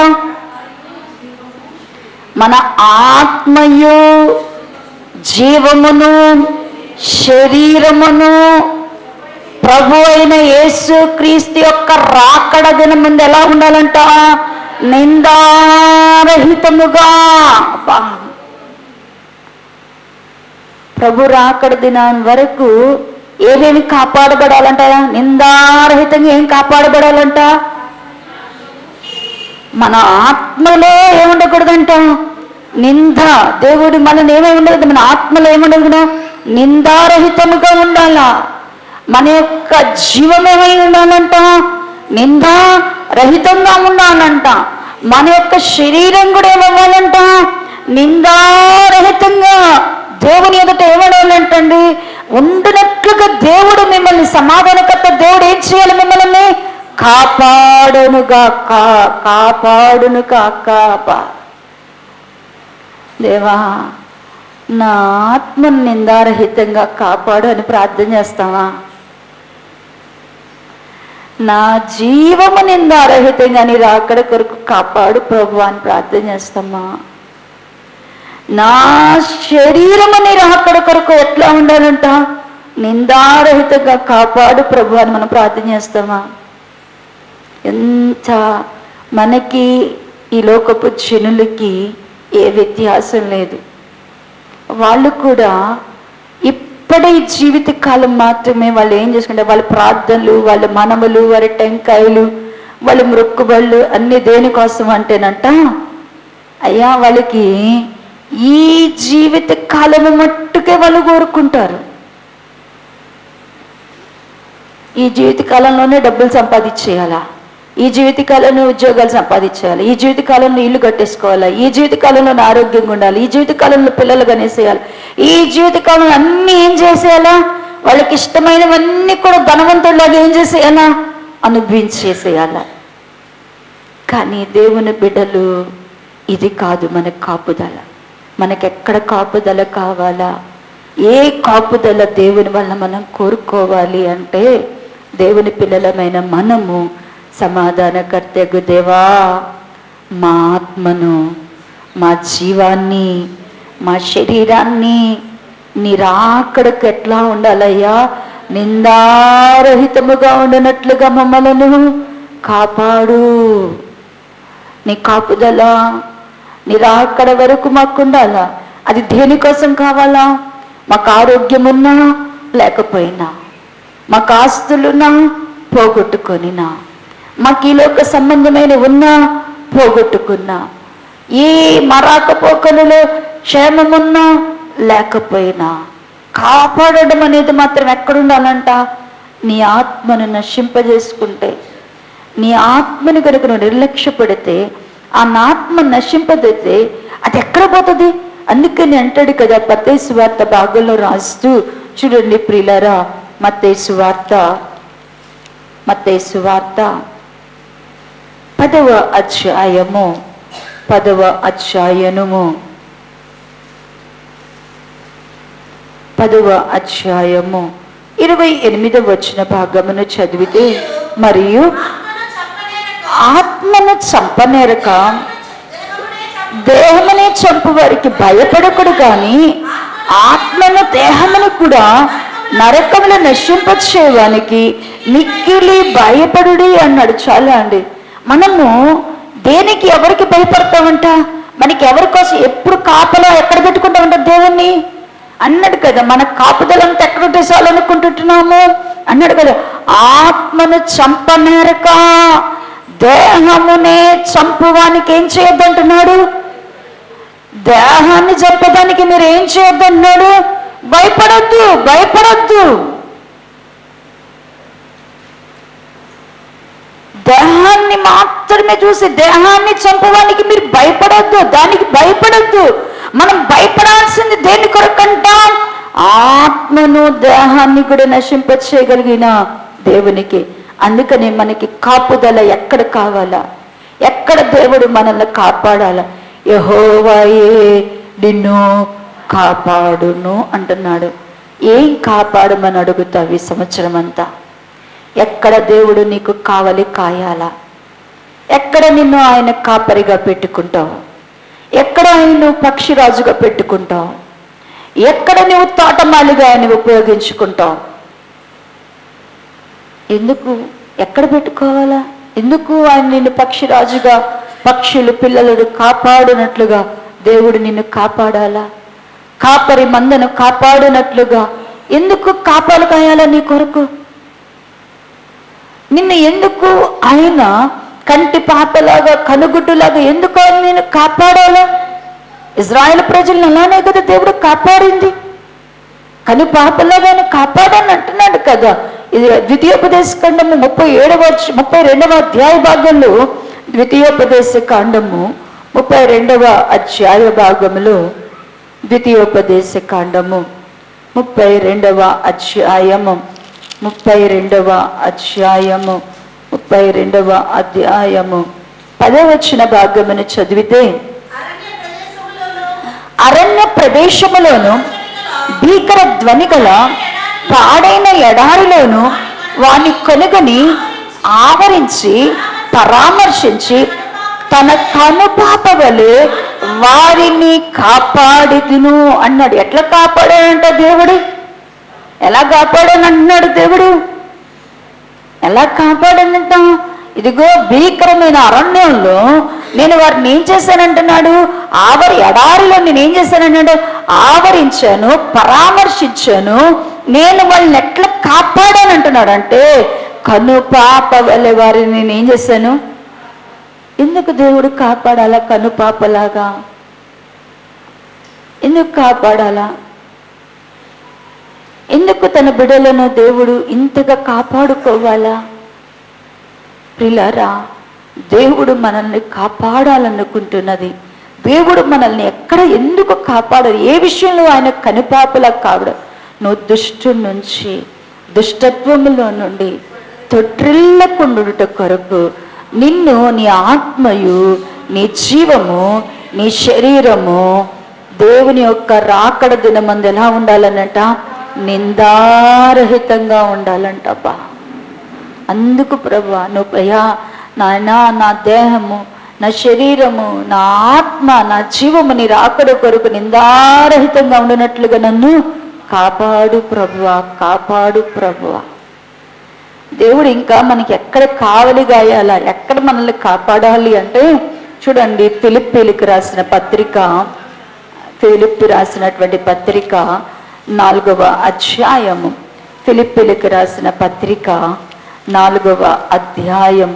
మన ఆత్మయు జీవమును శరీరమును ప్రభు అయిన యేసుక్రీస్తు యొక్క రాకడ దినం ముందు ఎలా ఉండాలంట? నిందారహితముగా. ప్రభు రాకడ దినాన్ని వరకు ఏమేమి కాపాడబడాలంట? నిందారహితంగా ఏం కాపాడబడాలంట? మన ఆత్మలో ఏముండకూడదంట? నింద. దేవుడు మనల్ని ఏమేమి ఉండదు? మన ఆత్మలో ఏముండదు? నిందారహితముగా ఉండాలా. మన యొక్క జీవం ఏమై ఉండాలంట? నిందా రహితంగా ఉండాలంట. మన యొక్క శరీరం కూడా ఏమవ్వాలంట? నిందారహితంగా దేవుని ఎదుట ఏమడాలంటండి? ఉండినట్లుగా దేవుడు మిమ్మల్ని, సమాధానకర్త దేవుడు ఏం చేయాలి? మిమ్మల్ని కాపాడునుగాక. దేవా, నా ఆత్మను నిందారహితంగా కాపాడు అని ప్రార్థన చేస్తావా? నా జీవము నిందారహితంగా నీ రాకడ కొరకు కాపాడు ప్రభు అని ప్రార్థన చేస్తామా? నా శరీరము నీ రాకడ కొరకు ఎట్లా ఉండాలంట? నిందారహితంగా కాపాడు ప్రభు అని మనం ప్రార్థన చేస్తామా? ఎంత మనకి ఈ లోకపు జనులకి ఏ వ్యత్యాసం లేదు. వాళ్ళు కూడా ఇప్పటి జీవిత కాలం మాత్రమే వాళ్ళు ఏం చేసుకుంటే వాళ్ళ ప్రార్థనలు, వాళ్ళ మనములు, వారి టెంకాయలు, వాళ్ళ మొక్కుబళ్ళు అన్ని దేనికోసం అంటేనంట, అయ్యా వాళ్ళకి ఈ జీవిత కాలము మట్టుకే వాళ్ళు కోరుకుంటారు. ఈ జీవిత కాలంలోనే డబ్బులు సంపాదించేయాలా, ఈ జీవితకాలంలో ఉద్యోగాలు సంపాదించాలి, ఈ జీవితకాలంలో ఇల్లు కట్టేసుకోవాలా, ఈ జీవితకాలంలో ఆరోగ్యంగా ఉండాలి, ఈ జీవితకాలంలో పిల్లలు కనేసేయాలి, ఈ జీవితకాలంలో అన్నీ ఏం చేసేయాలా? వాళ్ళకి ఇష్టమైనవన్నీ కూడా ధనవంతుల్లాగా ఏం చేసేయాలా? అనుభవించేసేయాలా. కానీ దేవుని బిడ్డలు ఇది కాదు మనకు కాపుదల. మనకెక్కడ కాపుదల కావాలా? ఏ కాపుదల దేవుని వల్ల మనం కోరుకోవాలి అంటే, దేవుని పిల్లలమైన మనము సమాధానకర్తకు దేవా, మా ఆత్మను, మా జీవాన్ని, మా శరీరాన్ని, నీ రాకడకు ఎట్లా ఉండాలయ్యా? నిందారహితముగా ఉండనట్లుగా మమ్మలను కాపాడు. నీ కాపుదల నీ రాకడ వరకు మాకు ఉండాలా? అది దేనికోసం కావాలా? మాకు ఆరోగ్యమున్నా లేకపోయినా, మాకు ఆస్తులున్నా పోగొట్టుకొనినా, మాకు ఈ లోక సంబంధమైన ఉన్నా పోగొట్టుకున్నా, ఏ మరాకపోకలలో క్షేమమున్నా లేకపోయినా కాపాడడం అనేది మాత్రం ఎక్కడుండాలంట? నీ ఆత్మను నశింపజేసుకుంటే, నీ ఆత్మని కనుక నువ్వు నిర్లక్ష్య పెడితే, ఆ ఆత్మ నశింపదైతే అది ఎక్కడ పోతుంది? అందుకని అంటాడు కదా మత్తయి సువార్త భాగంలో రాస్తూ, చూడండి ప్రియులారా, మత్తయి సువార్త 10వ అధ్యాయము 28వ వచన భాగమును చదివితే, మరియు ఆత్మను చంపనేరక దేహమునే చంపు వారికి భయపడకుడు కానీ ఆత్మను దేహమును కూడా నరకములు నశింపచేయడానికి మిక్కిలి భయపడుడి అన్నాడు. చాలా అండి. మనము దేనికి ఎవరికి భయపడతామంట? మనకి ఎవరి కోసం ఎప్పుడు కాపలా ఎక్కడ పెట్టుకుంటామంట? దేవుణ్ణి అన్నాడు కదా. మన కాపుదలంతా ఎక్కడ ఉంటేసాలనుకుంటున్నాము అన్నాడు కదా. ఆత్మను చంపనేరక దేహమునే చంపువానికి ఏం చేయొద్దంటున్నాడు? దేహాన్ని చంపడానికి మీరు ఏం చేయొద్దన్నాడు? భయపడొద్దు. దేహాన్ని మాత్రమే చూసి దేహాన్ని చంపడానికి మీరు భయపడొద్దు, దానికి భయపడొద్దు. మనం భయపడాల్సింది దేని కొరకంట? ఆత్మను దేహాన్ని కూడా నశింపచేయగలిగిన దేవునికి. అందుకని మనకి కాపుదల ఎక్కడ కావాలా? ఎక్కడ దేవుడు మనల్ని కాపాడాలా? యెహోవాయే నిన్ను కాపాడును అంటున్నాడు. ఏం కాపాడమని అడుగుతావు ఈ సంవత్సరం అంతా? ఎక్కడ దేవుడు నీకు కావలి కాయాలా? ఎక్కడ నిన్ను ఆయన కాపరిగా పెట్టుకుంటావు? ఎక్కడ ఆయన నువ్వు పక్షిరాజుగా పెట్టుకుంటావు? ఎక్కడ నువ్వు తోటమాలిగా ఆయన ఉపయోగించుకుంటావు? ఎందుకు? ఎక్కడ పెట్టుకోవాలా? ఎందుకు ఆయన నిన్ను పక్షిరాజుగా, పక్షులు పిల్లలను కాపాడునట్లుగా దేవుడు నిన్ను కాపాడాలా? కాపరి మందను కాపాడునట్లుగా ఎందుకు కాపాలు కాయాలా నీ కొరకు? నిన్ను ఎందుకు ఆయన కంటి పాపలాగా, కనుగుడ్డులాగా ఎందుకు ఆయన నేను కాపాడాలా? ఇజ్రాయేల్ ప్రజలను అలానే కదా దేవుడు కాపాడింది. కను పాపలాగా ఆయన కాపాడని అంటున్నాడు కదా. ఇది ద్వితీయోపదేశ కాండము 32వ అధ్యాయ భాగంలో, ద్వితీయోపదేశ కాండము 32వ అధ్యాయ భాగంలో, ద్వితీయోపదేశ కాండము 32వ అధ్యాయము 10వ వచన భాగమును చదివితే, అరణ్య ప్రదేశములోను భీకర ధ్వని గల పాడైన ఎడారిలోను వాని కొనుగని ఆవరించి పరామర్శించి తన కనుపాప వలె వారిని కాపాడిదును అన్నాడు. ఎట్లా కాపాడాడంట దేవుడు? ఎలా కాపాడానంటున్నాడు దేవుడు? ఎలా కాపాడానంట? ఇదిగో భీకరమైన అరణ్యంలో నేను వారిని ఏం చేశానంటున్నాడు? ఎడారిలో నేను ఏం చేశానంటున్నాడు? ఆవరించాను, పరామర్శించాను, నేను వాళ్ళని ఎట్లా కాపాడానంటున్నాడు. అంటే కను పాప వలె వారిని నేను ఏం చేశాను? ఎందుకు దేవుడు కాపాడాలా? కను పాపలాగా ఎందుకు కాపాడాలా? ఎందుకు తన బిడ్డలను దేవుడు ఇంతగా కాపాడుకోవాలా? ప్రియులారా, దేవుడు మనల్ని కాపాడాలనుకుంటున్నది. దేవుడు మనల్ని ఎక్కడ ఎందుకు కాపాడాలి? ఏ విషయంలో ఆయన కనుపాపలా కావడం? నువ్వు దుష్టుడి నుంచి, దుష్టత్వములో నుండి తొట్టిల్లకుండుట కొరకు నిన్ను, నీ ఆత్మయు, నీ జీవము, నీ శరీరము దేవుని యొక్క రాకడ దినమందు ఎలా ఉండాలన్నట? నిందారహితంగా ఉండాలంటబ్బా. అందుకు ప్రభువా నువ్వు అయ్యా నాయనా, నా దేహము, నా శరీరము, నా ఆత్మ, నా జీవము నీ రాకడ కొరకు నిందారహితంగా ఉండినట్లుగా నన్ను కాపాడు ప్రభువా, కాపాడు ప్రభువా. దేవుడు ఇంకా మనకి ఎక్కడ కావలి గాయాలా, ఎక్కడ మనల్ని కాపాడాలి అంటే చూడండి, ఫిలిప్పీలకు రాసిన పత్రిక, ఫిలిప్పి రాసినటువంటి పత్రిక 4వ అధ్యాయము, ఫిలిప్పీలకు రాసిన పత్రిక 4వ అధ్యాయం,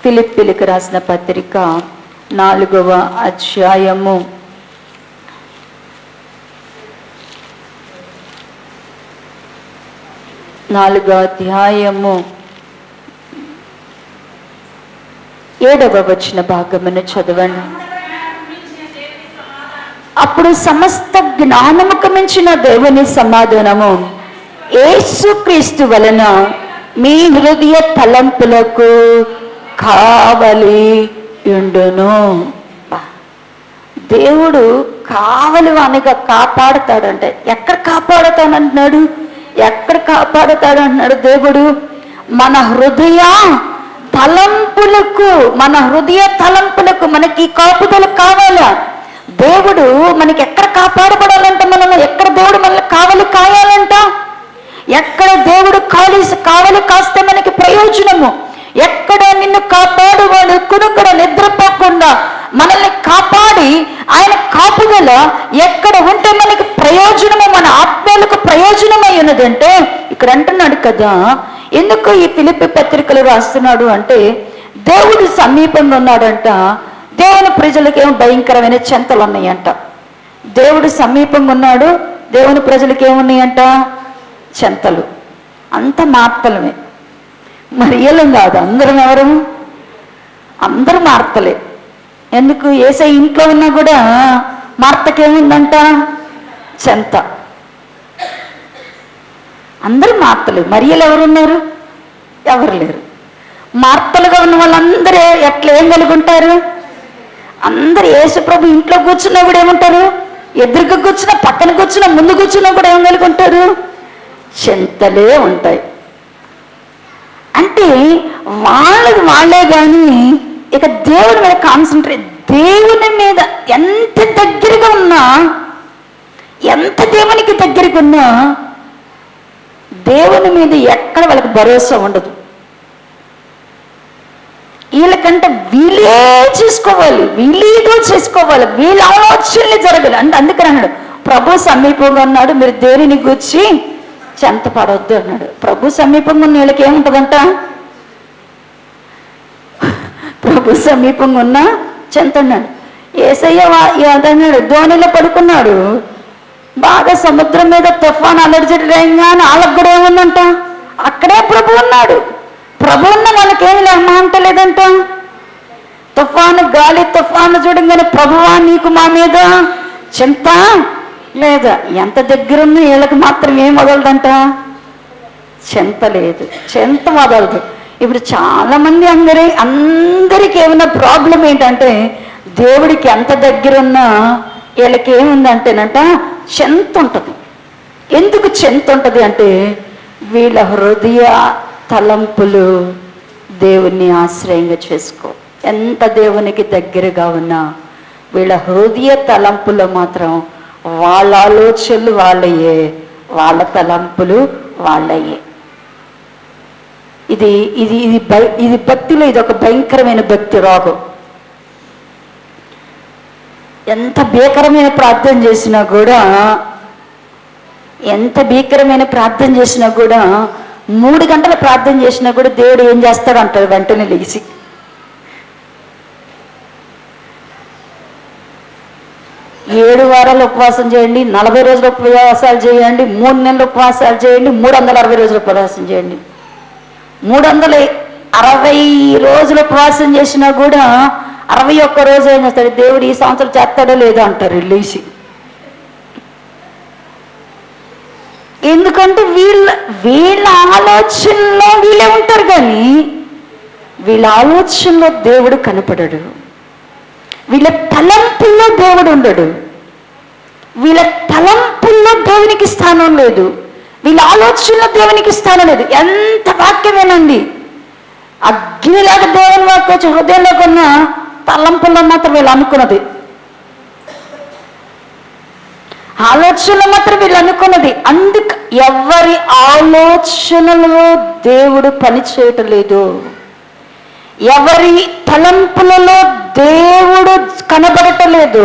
ఫిలిప్పీలకు రాసిన పత్రిక 4వ అధ్యాయము 4వ అధ్యాయము 7వ వచన భాగమును చదవండి. అప్పుడు సమస్త జ్ఞానముకు మించిన దేవుని సమాధానము యేసుక్రీస్తు వలన మీ హృదయ తలంపులకు కావలి ఉండును. దేవుడు కావలి వానిగా కాపాడుతాడంటే ఎక్కడ కాపాడుతానంటున్నాడు? ఎక్కడ కాపాడుతాడంటున్నాడు దేవుడు? మన హృదయ తలంపులకు, మన హృదయ తలంపులకు మనకి కాపుదల కావాలా? దేవుడు మనకి ఎక్కడ కాపాడబడాలంట? మనం ఎక్కడ దేవుడు మనల్ని కావలి కాయాలంట? ఎక్కడ దేవుడు కావలి కాస్తే మనకి ప్రయోజనము? ఎక్కడ నిన్ను కాపాడువాడు కునుకడ నిద్రపోకుండా మనల్ని కాపాడి ఆయన కాపుదల ఎక్కడ ఉంటే మనకి ప్రయోజనము, మన ఆత్మలకు ప్రయోజనమై ఉన్నదంటే ఇక్కడ అంటున్నాడు కదా. ఎందుకు ఈ ఫిలిప్పీ పత్రికలు రాస్తున్నాడు అంటే దేవుడు సమీపంగా ఉన్నాడంట. దేవుని ప్రజలకు ఏమో భయంకరమైన చెంతలు ఉన్నాయంట. దేవుడు సమీపంగా ఉన్నాడు, దేవుని ప్రజలకు ఏమున్నాయంట? చెంతలు. అంత మార్తలమే, మరి ఏలం కాదు. అందరం ఎవరు? అందరూ మార్తలే. ఎందుకు? యేసయ్య ఇంట్లో ఉన్నా కూడా మార్తకేముందంట? చెంత. అందరూ మార్తలు. మరియలు ఎవరున్నారు? ఎవరు లేరు. మార్తలుగా ఉన్న వాళ్ళందరూ ఎట్లా ఏం కలిగి ఉంటారు? అందరు యేసు ప్రభు ఇంట్లో కూర్చున్నా కూడా ఏముంటారు? ఎదురుగా కూర్చున్నా, పక్కన కూర్చున్నా, ముందు కూర్చున్నా కూడా ఏం కలిగి ఉంటారు? చెంతలే ఉంటాయి. అంటే వాళ్ళే కానీ ఇక దేవుడి మీద కాన్సన్ట్రేట్, దేవుని మీద ఎంత దగ్గరగా ఉన్నా, ఎంత దేవునికి దగ్గరగా ఉన్నా దేవుని మీద ఎక్కడ వాళ్ళకి భరోసా ఉండదు. వీళ్ళకంటే వీళ్ళే చేసుకోవాలి, వీళ్ళేదో చేసుకోవాలి, వీళ్ళ ఆలోచనలే జరగాలి అంటే. అందుకని అన్నాడు ప్రభు సమీపంగా ఉన్నాడు, మీరు దేనిని గూర్చి చెంత పడవద్దు అన్నాడు. ప్రభు సమీపంగా ఉన్న వీళ్ళకి ఏముంటుందంట? ప్రభు సమీపంగా ఉన్న చెంత అన్నాడు. యేసయ్య అదన్నాడు, ధోనిలో పడుకున్నాడు. బాగా సముద్రం మీద తుఫాన్ అలర్జీ రేయంగానే వాళ్ళకు కూడా ఏముందంట? అక్కడే ప్రభు ఉన్నాడు. ప్రభు ఉన్న వాళ్ళకేమి లేదంట. తుఫాను, గాలి తుఫాను చూడంగానే ప్రభువా నీకు మా మీద చింత లేదా? ఎంత దగ్గరున్నా వీళ్ళకి మాత్రం ఏం వదలదంట? చింత లేదు, చింత వదలదు. ఇప్పుడు చాలా మంది అందరికి ఏమన్నా ప్రాబ్లం ఏంటంటే దేవుడికి ఎంత దగ్గరున్నా వీళ్ళకి ఏముందంటేనంట చింత ఉంటుంది. ఎందుకు చింత ఉంటుంది అంటే వీళ్ళ హృదయ తలంపులు దేవుణ్ణి ఆశ్రయంగా చేసుకో. ఎంత దేవునికి దగ్గరగా ఉన్నా వీళ్ళ హృదయ తలంపులో మాత్రం వాళ్ళ ఆలోచనలు వాళ్ళయే, వాళ్ళ తలంపులు వాళ్ళయే. ఇది ఇది ఇది ఇది భక్తిలో ఇది ఒక భయంకరమైన భక్తి రోగం. ఎంత భీకరమైన ప్రార్థన చేసినా కూడా, ఎంత భీకరమైన ప్రార్థన చేసినా కూడా, 3 గంటల ప్రార్థన చేసినా కూడా దేవుడు ఏం చేస్తాడు అంటాడు వెంటనే లేచి. ఏడు వారాలు ఉపవాసం చేయండి, 40 రోజులు ఉపవాసాలు చేయండి, 3 నెలలు ఉపవాసాలు చేయండి, 360 రోజులు ఉపవాసం చేయండి. 360 రోజులు ఉపవాసం చేసినా కూడా 61 రోజు ఏం చేస్తాడు దేవుడు? ఈ సంవత్సరం చేస్తాడో లేదో అంటారు లేచి. ఎందుకంటే వీళ్ళ ఆలోచనలో వీళ్ళే ఉంటారు కానీ వీళ్ళ ఆలోచనలో దేవుడు కనపడడు. వీళ్ళ తలంపుల్లో దేవుడు ఉండడు. వీళ్ళ తలంపుల్లో దేవునికి స్థానం లేదు. వీళ్ళ ఆలోచనలో దేవునికి స్థానం లేదు. ఎంత వాక్యమేనండి, అగ్నిలాగా దేవుని వాక్యం వచ్చి హృదయంలో కొన్న తలంపుల్లో మాత్రం వీళ్ళు అనుకున్నది. ఆలోచనలు మాత్రం వీళ్ళు అనుకున్నది. అందుకు ఎవరి ఆలోచనలో దేవుడు పని చేయటం లేదు, ఎవరి తలంపులలో దేవుడు కనబడటలేదు,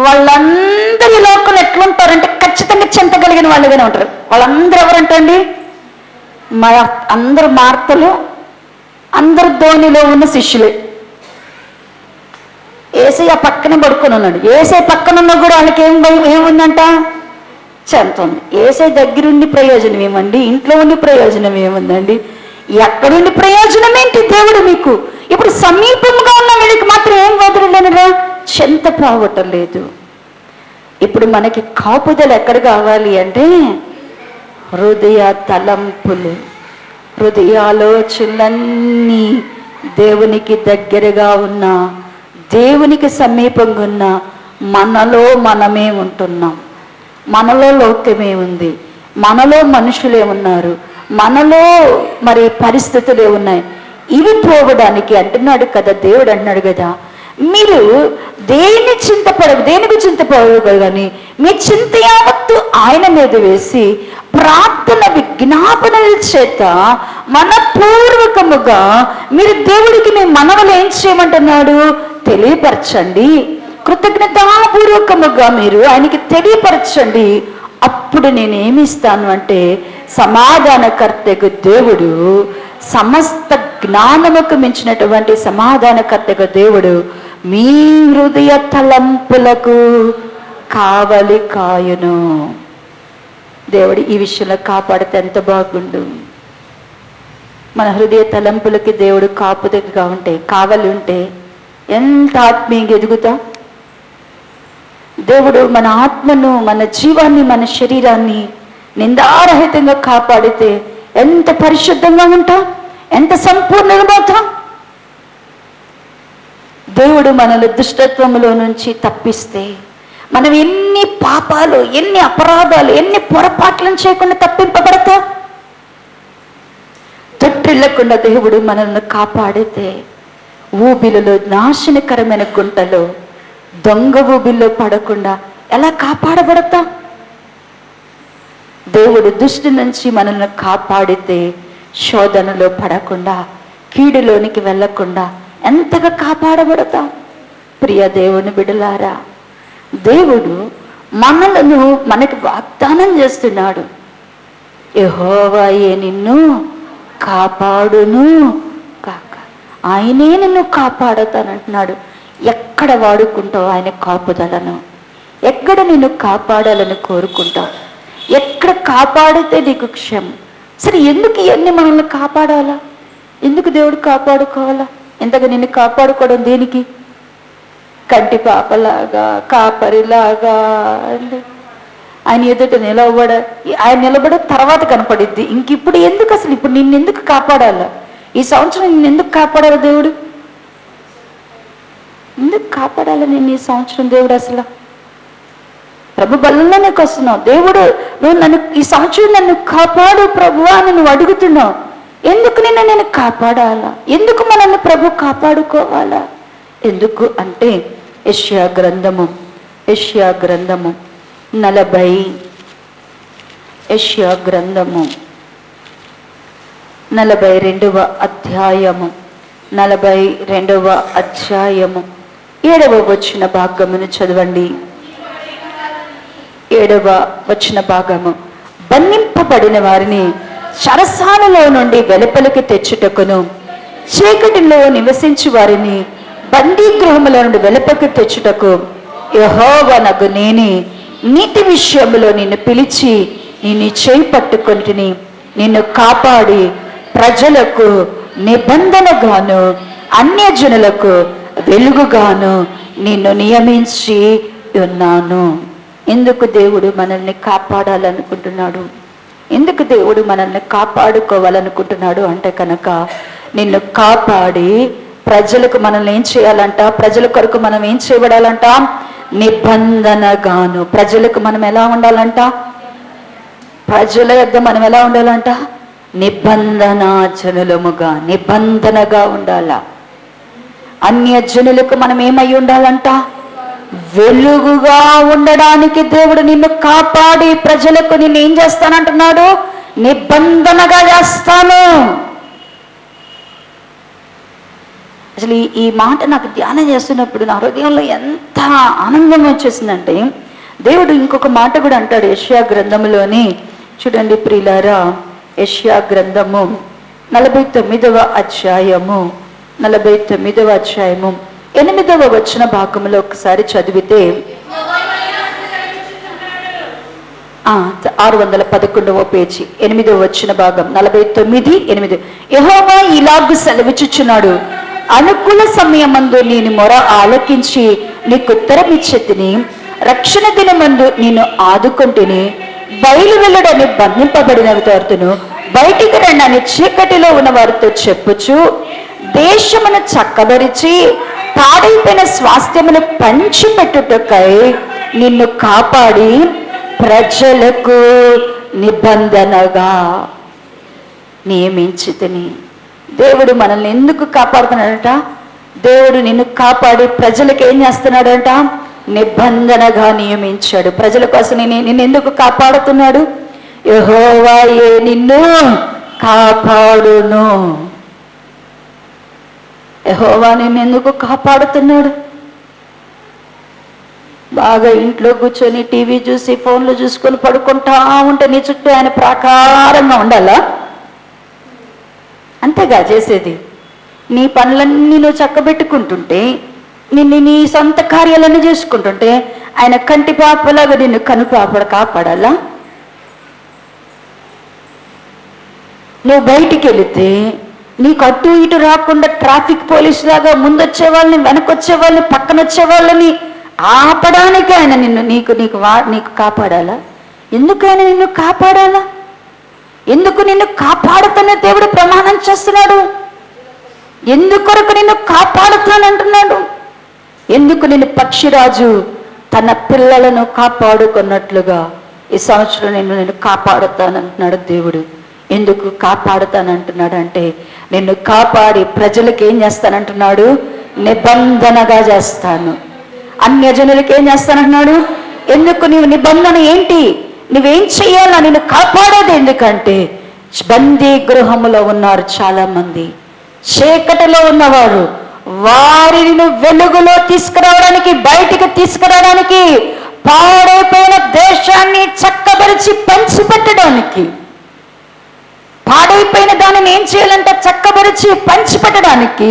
వాళ్ళందరి లోకలు ఎట్లుంటారంటే ఖచ్చితంగా చింతగలిగిన వాళ్ళుగానే ఉంటారు. వాళ్ళందరూ ఎవరంటండి? అందరు మార్తలు, అందరు ధోనిలో ఉన్న శిష్యులే. ఏసై ఆ పక్కనే పడుకొని ఉన్నాడు. ఏసై పక్కన ఉన్నా కూడా వాళ్ళకి ఏముందంట? చెంత ఉంది. ఏసై దగ్గరుండి ప్రయోజనం ఏమండి? ఇంట్లో ఉండి ప్రయోజనం ఏముందండి? ఎక్కడుండి ప్రయోజనం ఏంటి? దేవుడు మీకు ఇప్పుడు సమీపంగా ఉన్న వీళ్ళకి మాత్రం ఏం వదలలేనుగా? చెంత పోవటం లేదు. ఇప్పుడు మనకి కాపుదల ఎక్కడ కావాలి అంటే హృదయ తలంపులు, హృదయ ఆలోచనలన్నీ దేవునికి దగ్గరగా ఉన్న, దేవునికి సమీపంగా ఉన్న మనలో మనమే ఉంటున్నాం. మనలో లోకమే ఉంది, మనలో మనుషులే ఉన్నారు, మనలో మరి పరిస్థితులే ఉన్నాయి. ఇవి పోవడానికి అంటున్నాడు కదా దేవుడు. అంటున్నాడు కదా, మీరు దేనికి చింతపడదు కానీ మీ చింత యావత్తు ఆయన మీద వేసి ప్రార్థన విజ్ఞాపనల చేత మనపూర్వకముగా మీరు దేవుడికి మీ మనవలు ఏం చేయమంటున్నాడు? తెలియపరచండి. కృతజ్ఞతాపూర్వకముగా మీరు ఆయనకి తెలియపరచండి. అప్పుడు నేనేమి ఇస్తాను అంటే సమాధానకర్తకు దేవుడు, సమస్త జ్ఞానముకు మించినటువంటి సమాధానకర్తకు దేవుడు మీ హృదయ తలంపులకు కావలి కాయును. దేవుడు ఈ విషయంలో కాపాడితే ఎంత బాగుండు. మన హృదయ తలంపులకి దేవుడు కాపుదగా ఉంటే, కావలి ఉంటే ఎంత ఆత్మీయంగా ఎదుగుతాం. దేవుడు మన ఆత్మను, మన జీవాన్ని, మన శరీరాన్ని నిందారహితంగా కాపాడితే ఎంత పరిశుద్ధంగా ఉంటాం, ఎంత సంపూర్ణంగా పోతాం. దేవుడు మనల్ని దుష్టత్వములో నుంచి తప్పిస్తే మనం ఎన్ని పాపాలు, ఎన్ని అపరాధాలు, ఎన్ని పొరపాట్లను చేయకుండా తప్పింపబడతాం. తొట్టిల్లకుండా దేవుడు మనల్ని కాపాడితే ఊబిలలో, నాశనకరమైన గుంటలో, దొంగ ఊబిలో పడకుండా ఎలా కాపాడబడతాం? దేవుడు దుష్టి నుంచి మనల్ని కాపాడితే శోధనలో పడకుండా, కీడులోనికి వెళ్ళకుండా ఎంతగా కాపాడబడతాం. ప్రియ దేవుని బిడ్డలారా, దేవుడు మనకి వాగ్దానం చేస్తున్నాడు. యెహోవాయే నిన్ను కాపాడును కాక, ఆయనే నిన్ను కాపాడుతానంటున్నాడు. ఎక్కడ వాడుకుంటావు ఆయన కాపుదలను? ఎక్కడ నిన్ను కాపాడాలని కోరుకుంటావు? ఎక్కడ కాపాడితే నీకు క్షేమం? సరే, ఎందుకు ఇవన్నీ మనల్ని కాపాడాలా? ఎందుకు దేవుడు కాపాడుకోవాలా? ఇంతగా నిన్ను కాపాడుకోవడం దేనికి? కంటి పాపలాగా, కాపరిలాగా ఆయన ఎదుట ఆయన నిలబడ తర్వాత కనపడిద్ది. ఇంక ఇప్పుడు ఎందుకు? అసలు ఇప్పుడు నిన్నెందుకు కాపాడాలా? ఈ సంవత్సరం నిన్నెందుకు కాపాడాలి దేవుడు? ఎందుకు కాపాడాలి నిన్ను ఈ సంవత్సరం దేవుడు? అసలు ప్రభు బలంలో నీకు వస్తున్నావు. దేవుడు, నువ్వు నన్ను ఈ సంవత్సరం నన్ను కాపాడు ప్రభువా అని నువ్వు అడుగుతున్నావు. ఎందుకు నేను కాపాడాలా? ఎందుకు మనల్ని ప్రభు కాపాడుకోవాలా? ఎందుకు అంటే యెషయా గ్రంథము 42వ అధ్యాయము 7వ వచన భాగమును చదవండి. 7వ వచన భాగము, బంధింపబడిన వారిని చెరసాలలో నుండి వెలుపలికి తెచ్చుటకును, చీకటిలో నివసించు వారిని బందీ గృహముల నుండి వెలుపలికి తెచ్చుటకు యెహోవానగు నేనే నీతి విషయములో నిన్ను పిలిచి నిన్ను చేయి పట్టుకొంటిని. నిన్ను కాపాడి ప్రజలకు నిబంధనగాను అన్యజనులకు వెలుగుగాను నిన్ను నియమించి ఉన్నాను. ఎందుకు దేవుడు మనల్ని కాపాడాలనుకుంటున్నాడు? ఎందుకు దేవుడు మనల్ని కాపాడుకోవాలనుకుంటున్నాడు అంటే కనుక, నిన్ను కాపాడి ప్రజలకు మనల్ని ఏం చేయాలంట? ప్రజల కొరకు మనం ఏం చేయబడాలంట? నిబంధనగాను. ప్రజలకు మనం ఎలా ఉండాలంట? ప్రజల యొద్ద మనం ఎలా ఉండాలంట? నిబంధనాజనులముగా, నిబంధనగా ఉండాల. అన్య జనులకు మనం ఏమై ఉండాలంట? వెలుగుగా ఉండడానికి దేవుడు నిన్ను కాపాడి ప్రజలకు నిన్ను ఏం చేస్తానంటున్నాడు? నిబంధనగా చేస్తాను. అసలు ఈ మాట నాకు ధ్యానం చేస్తున్నప్పుడు నా హృదయంలో ఎంత ఆనందం వచ్చేసిందంటే, దేవుడు ఇంకొక మాట కూడా అంటాడు యెషయా గ్రంథములోని. చూడండి ప్రియులారా, యెషయా గ్రంథము 49వ అధ్యాయము 8వ వచన భాగంలో ఒకసారి చదివితే 611వ పేజీ 8వ వచన భాగం 49:8. యెహోవా ఇలాగు సెలవిచ్చుచున్నాడు, అనుకూల సమయమందు నేను మొర ఆలకించి నీకు ఉత్తరమిచ్చెతిని, రక్షణ దినమందు నేను ఆదుకుంటుని, బయలు వెళ్ళడని బంధింపబడిన వారితోను బయటికి రండి చీకటిలో ఉన్న వారితో చెప్పుచు, దేశమును చక్కబరిచి పాడైపోయిన స్వాస్థ్యమును పంచిపెట్టుటకై నిన్ను కాపాడి ప్రజలకు నిబంధనగా నియమించితిని. దేవుడు మనల్ని ఎందుకు కాపాడుతున్నాడట? దేవుడు నిన్ను కాపాడి ప్రజలకు ఏం చేస్తున్నాడంట? నిబంధనగా నియమించాడు. ప్రజల కోసం నిన్ను ఎందుకు కాపాడుతున్నాడు? యెహోవాయే నిన్ను కాపాడును. యెహోవా నిన్ను ఎందుకు కాపాడుతున్నాడు? బాగా ఇంట్లో కూర్చొని టీవీ చూసి ఫోన్లు చూసుకొని పడుకుంటా ఉంటే నీ చుట్టూ ఆయన ప్రాకారంగా ఉండాలా? అంతేగా చేసేది. నీ పనులన్నీ నువ్వు చక్కబెట్టుకుంటుంటే, నీ సొంత కార్యాలన్నీ చేసుకుంటుంటే ఆయన కంటి పాపలాగా నిన్ను కాపాడాలా? నువ్వు బయటికి వెళితే నీకు అటు ఇటు రాకుండా ట్రాఫిక్ పోలీసు లాగా ముందొచ్చే వాళ్ళని, వెనకొచ్చే వాళ్ళని, పక్కన వచ్చే వాళ్ళని ఆపడానికి ఆయన నీకు కాపాడాలా? ఎందుకు ఆయన నిన్ను కాపాడాలా? ఎందుకు నిన్ను కాపాడుతున్న దేవుడు ప్రమాణం చేస్తున్నాడు? ఎందుకొరకు నిన్ను కాపాడుతానంటున్నాడు? ఎందుకు నిన్ను పక్షిరాజు తన పిల్లలను కాపాడుకున్నట్లుగా ఈ సంవత్సరం నేను కాపాడుతానంటున్నాడు దేవుడు. ఎందుకు కాపాడుతానంటున్నాడు అంటే, నిన్ను కాపాడి ప్రజలకు ఏం చేస్తానంటున్నాడు? నిబంధనగా చేస్తాను. అన్యజనులకు ఏం చేస్తానంటున్నాడు? ఎందుకు? నీవు నిబంధన ఏంటి? నువ్వేం చెయ్యాలా? నిన్ను కాపాడేది ఎందుకంటే, బందీ గృహములో ఉన్నారు చాలా మంది, చీకటిలో ఉన్నవారు, వారిని వెలుగులో తీసుకురావడానికి, బయటికి తీసుకురావడానికి, పాడైపోయిన దేశాన్ని చక్కబరిచి పంచిపెట్టడానికి, పాడైపోయిన దానిని ఏం చేయాలంటే చక్కబరిచి పంచిపెట్టడానికి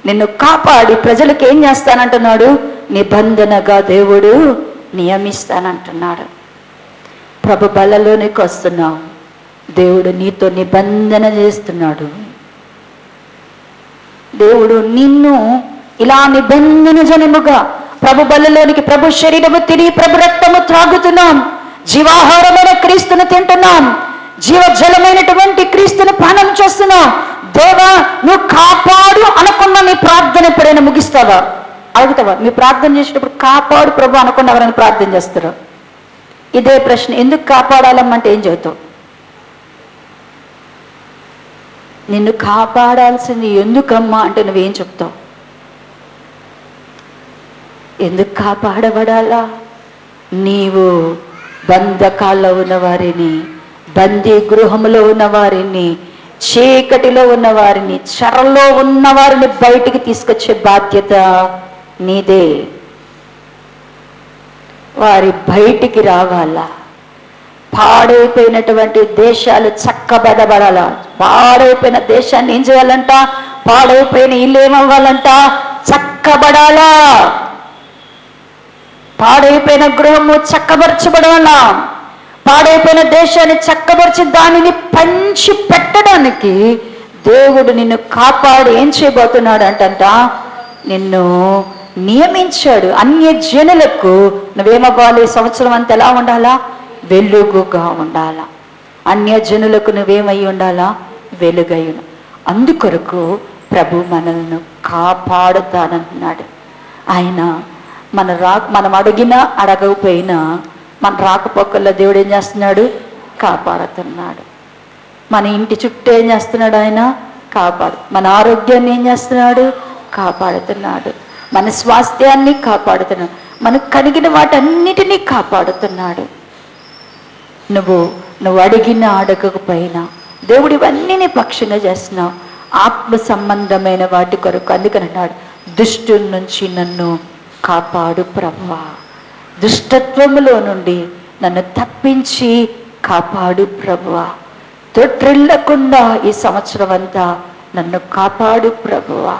నిన్ను కాపాడి ప్రజలకు ఏం చేస్తానంటున్నాడు? నిబంధనగా దేవుడు నియమిస్తానంటున్నాడు. ప్రభు బలలోనికి వస్తున్నావు, దేవుడు నీతో నిబంధన చేస్తున్నాడు. దేవుడు నిన్ను ఇలా నిబంధన జనముగా ప్రభు బలలోనికి, ప్రభు శరీరము తిని ప్రభు రక్తము త్రాగుతున్నాం, జీవాహారమైన క్రీస్తును తింటున్నాం, జీవజలమైనటువంటి క్రీస్తును పానం చేస్తున్నాం. దేవా నువ్వు కాపాడు అనుకున్న నీ ప్రార్థన ఎప్పుడైనా ముగిస్తావా? అడుగుతావా? మీ ప్రార్థన చేసేటప్పుడు కాపాడు ప్రభు అనుకున్న ఎవరైనా ప్రార్థన చేస్తారా? ఇదే ప్రశ్న. ఎందుకు కాపాడాలమ్మంటే ఏం చెబుతావు? నిన్ను కాపాడాల్సింది ఎందుకమ్మా అంటే నువ్వేం చెప్తావు? ఎందుకు కాపాడబడాలా? నీవు బంధకాల్లో ఉన్న వారిని, బందీ గృహంలో ఉన్న వారిని, చీకటిలో ఉన్న వారిని, చెరలో ఉన్న వారిని బయటికి తీసుకొచ్చే బాధ్యత నీదే. వారి బయటికి రావాలా? పాడైపోయినటువంటి దేశాలు చక్కబడబడాలా? పాడైపోయిన దేశాన్ని ఏం చేయాలంట? పాడైపోయిన ఇల్లు ఏమవ్వాలంట? చక్కబడాలా? పాడైపోయిన గృహము చక్కబరచబడాలా? పాడైపోయిన దేశాన్ని చక్కబరిచి దానిని పంచి పెట్టడానికి దేవుడు నిన్ను కాపాడి ఏం చేయబోతున్నాడు అంటంట? నిన్ను నియమించాడు. అన్య జనులకు నువ్వేమవ్వాలి? సంవత్సరం అంతా ఎలా ఉండాలా? వెలుగుగా ఉండాలా. అన్య జనులకు నువ్వేమై ఉండాలా? వెలుగై. అందుకొరకు ప్రభు మనల్ని కాపాడుతానంటున్నాడు. ఆయన మనం అడిగినా అడగకపోయినా మన రాకపోకల్లో దేవుడు ఏం చేస్తున్నాడు? కాపాడుతున్నాడు. మన ఇంటి చుట్టూ ఏం చేస్తున్నాడు? ఆయన మన ఆరోగ్యాన్ని ఏం చేస్తున్నాడు? కాపాడుతున్నాడు. మన స్వాస్థ్యాన్ని కాపాడుతున్నాడు. మనకు కలిగిన వాటన్నిటినీ కాపాడుతున్నాడు. నువ్వు అడిగిన అడగకపోయినా దేవుడు ఇవన్నీ నీ పక్షంగా చేస్తున్నావు. ఆత్మ సంబంధమైన వాటి కొరకు అందుకని అన్నాడు, దుష్టుల నుంచి నన్ను కాపాడు ప్రభువా, దుష్టత్వములో నుండి నన్ను తప్పించి కాపాడు ప్రభువా, తొట్టిల్లకుండా ఈ సంవత్సరం అంతా నన్ను కాపాడు ప్రభువా.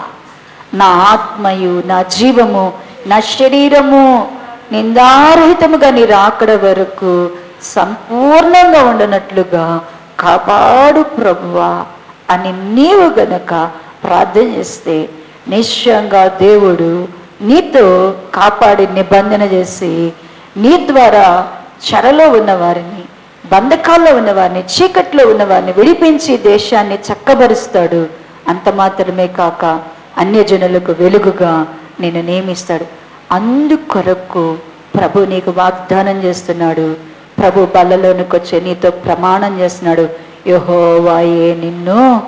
నా ఆత్మయు నా జీవము నా శరీరము నిందారహితముగా నీ రాకడ వరకు సంపూర్ణంగా ఉండనట్లుగా కాపాడు ప్రభువా అని నీవు గనక ప్రార్థన చేస్తే నిశ్చయంగా దేవుడు నీతో కాపాడి నిబంధన చేసి నీ ద్వారా చెరలో ఉన్నవారిని, బంధకాల్లో ఉన్నవారిని, చీకట్లో ఉన్నవారిని విడిపించి దేశాన్ని చక్కబరుస్తాడు. అంత మాత్రమే కాక అన్యజనులకు వెలుగుగా నేను నియమిస్తాడు. అందుకొరకు ప్రభు నీకు వాగ్దానం చేస్తున్నాడు. ప్రభు బల్లలోనికి వచ్చే నీతో ప్రమాణం చేస్తున్నాడు, యెహోవాయే నిన్ను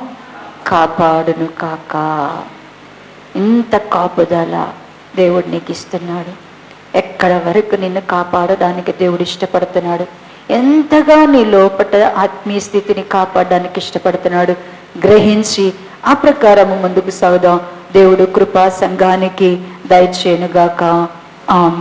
కాపాడును కాక. ఇంత కాపుదల దేవుడు నీకు ఇస్తున్నాడు. ఎక్కడ వరకు నిన్ను కాపాడడానికి దేవుడు ఇష్టపడుతున్నాడు. ఎంతగా నీ లోపట ఆత్మీయ స్థితిని కాపాడడానికి ఇష్టపడుతున్నాడు. గ్రహించి ఆ ప్రకారము ముందుకు సాగుదాం. దేవుడు కృపా సంఘానికి దయచేయునుగాక. ఆమేన్.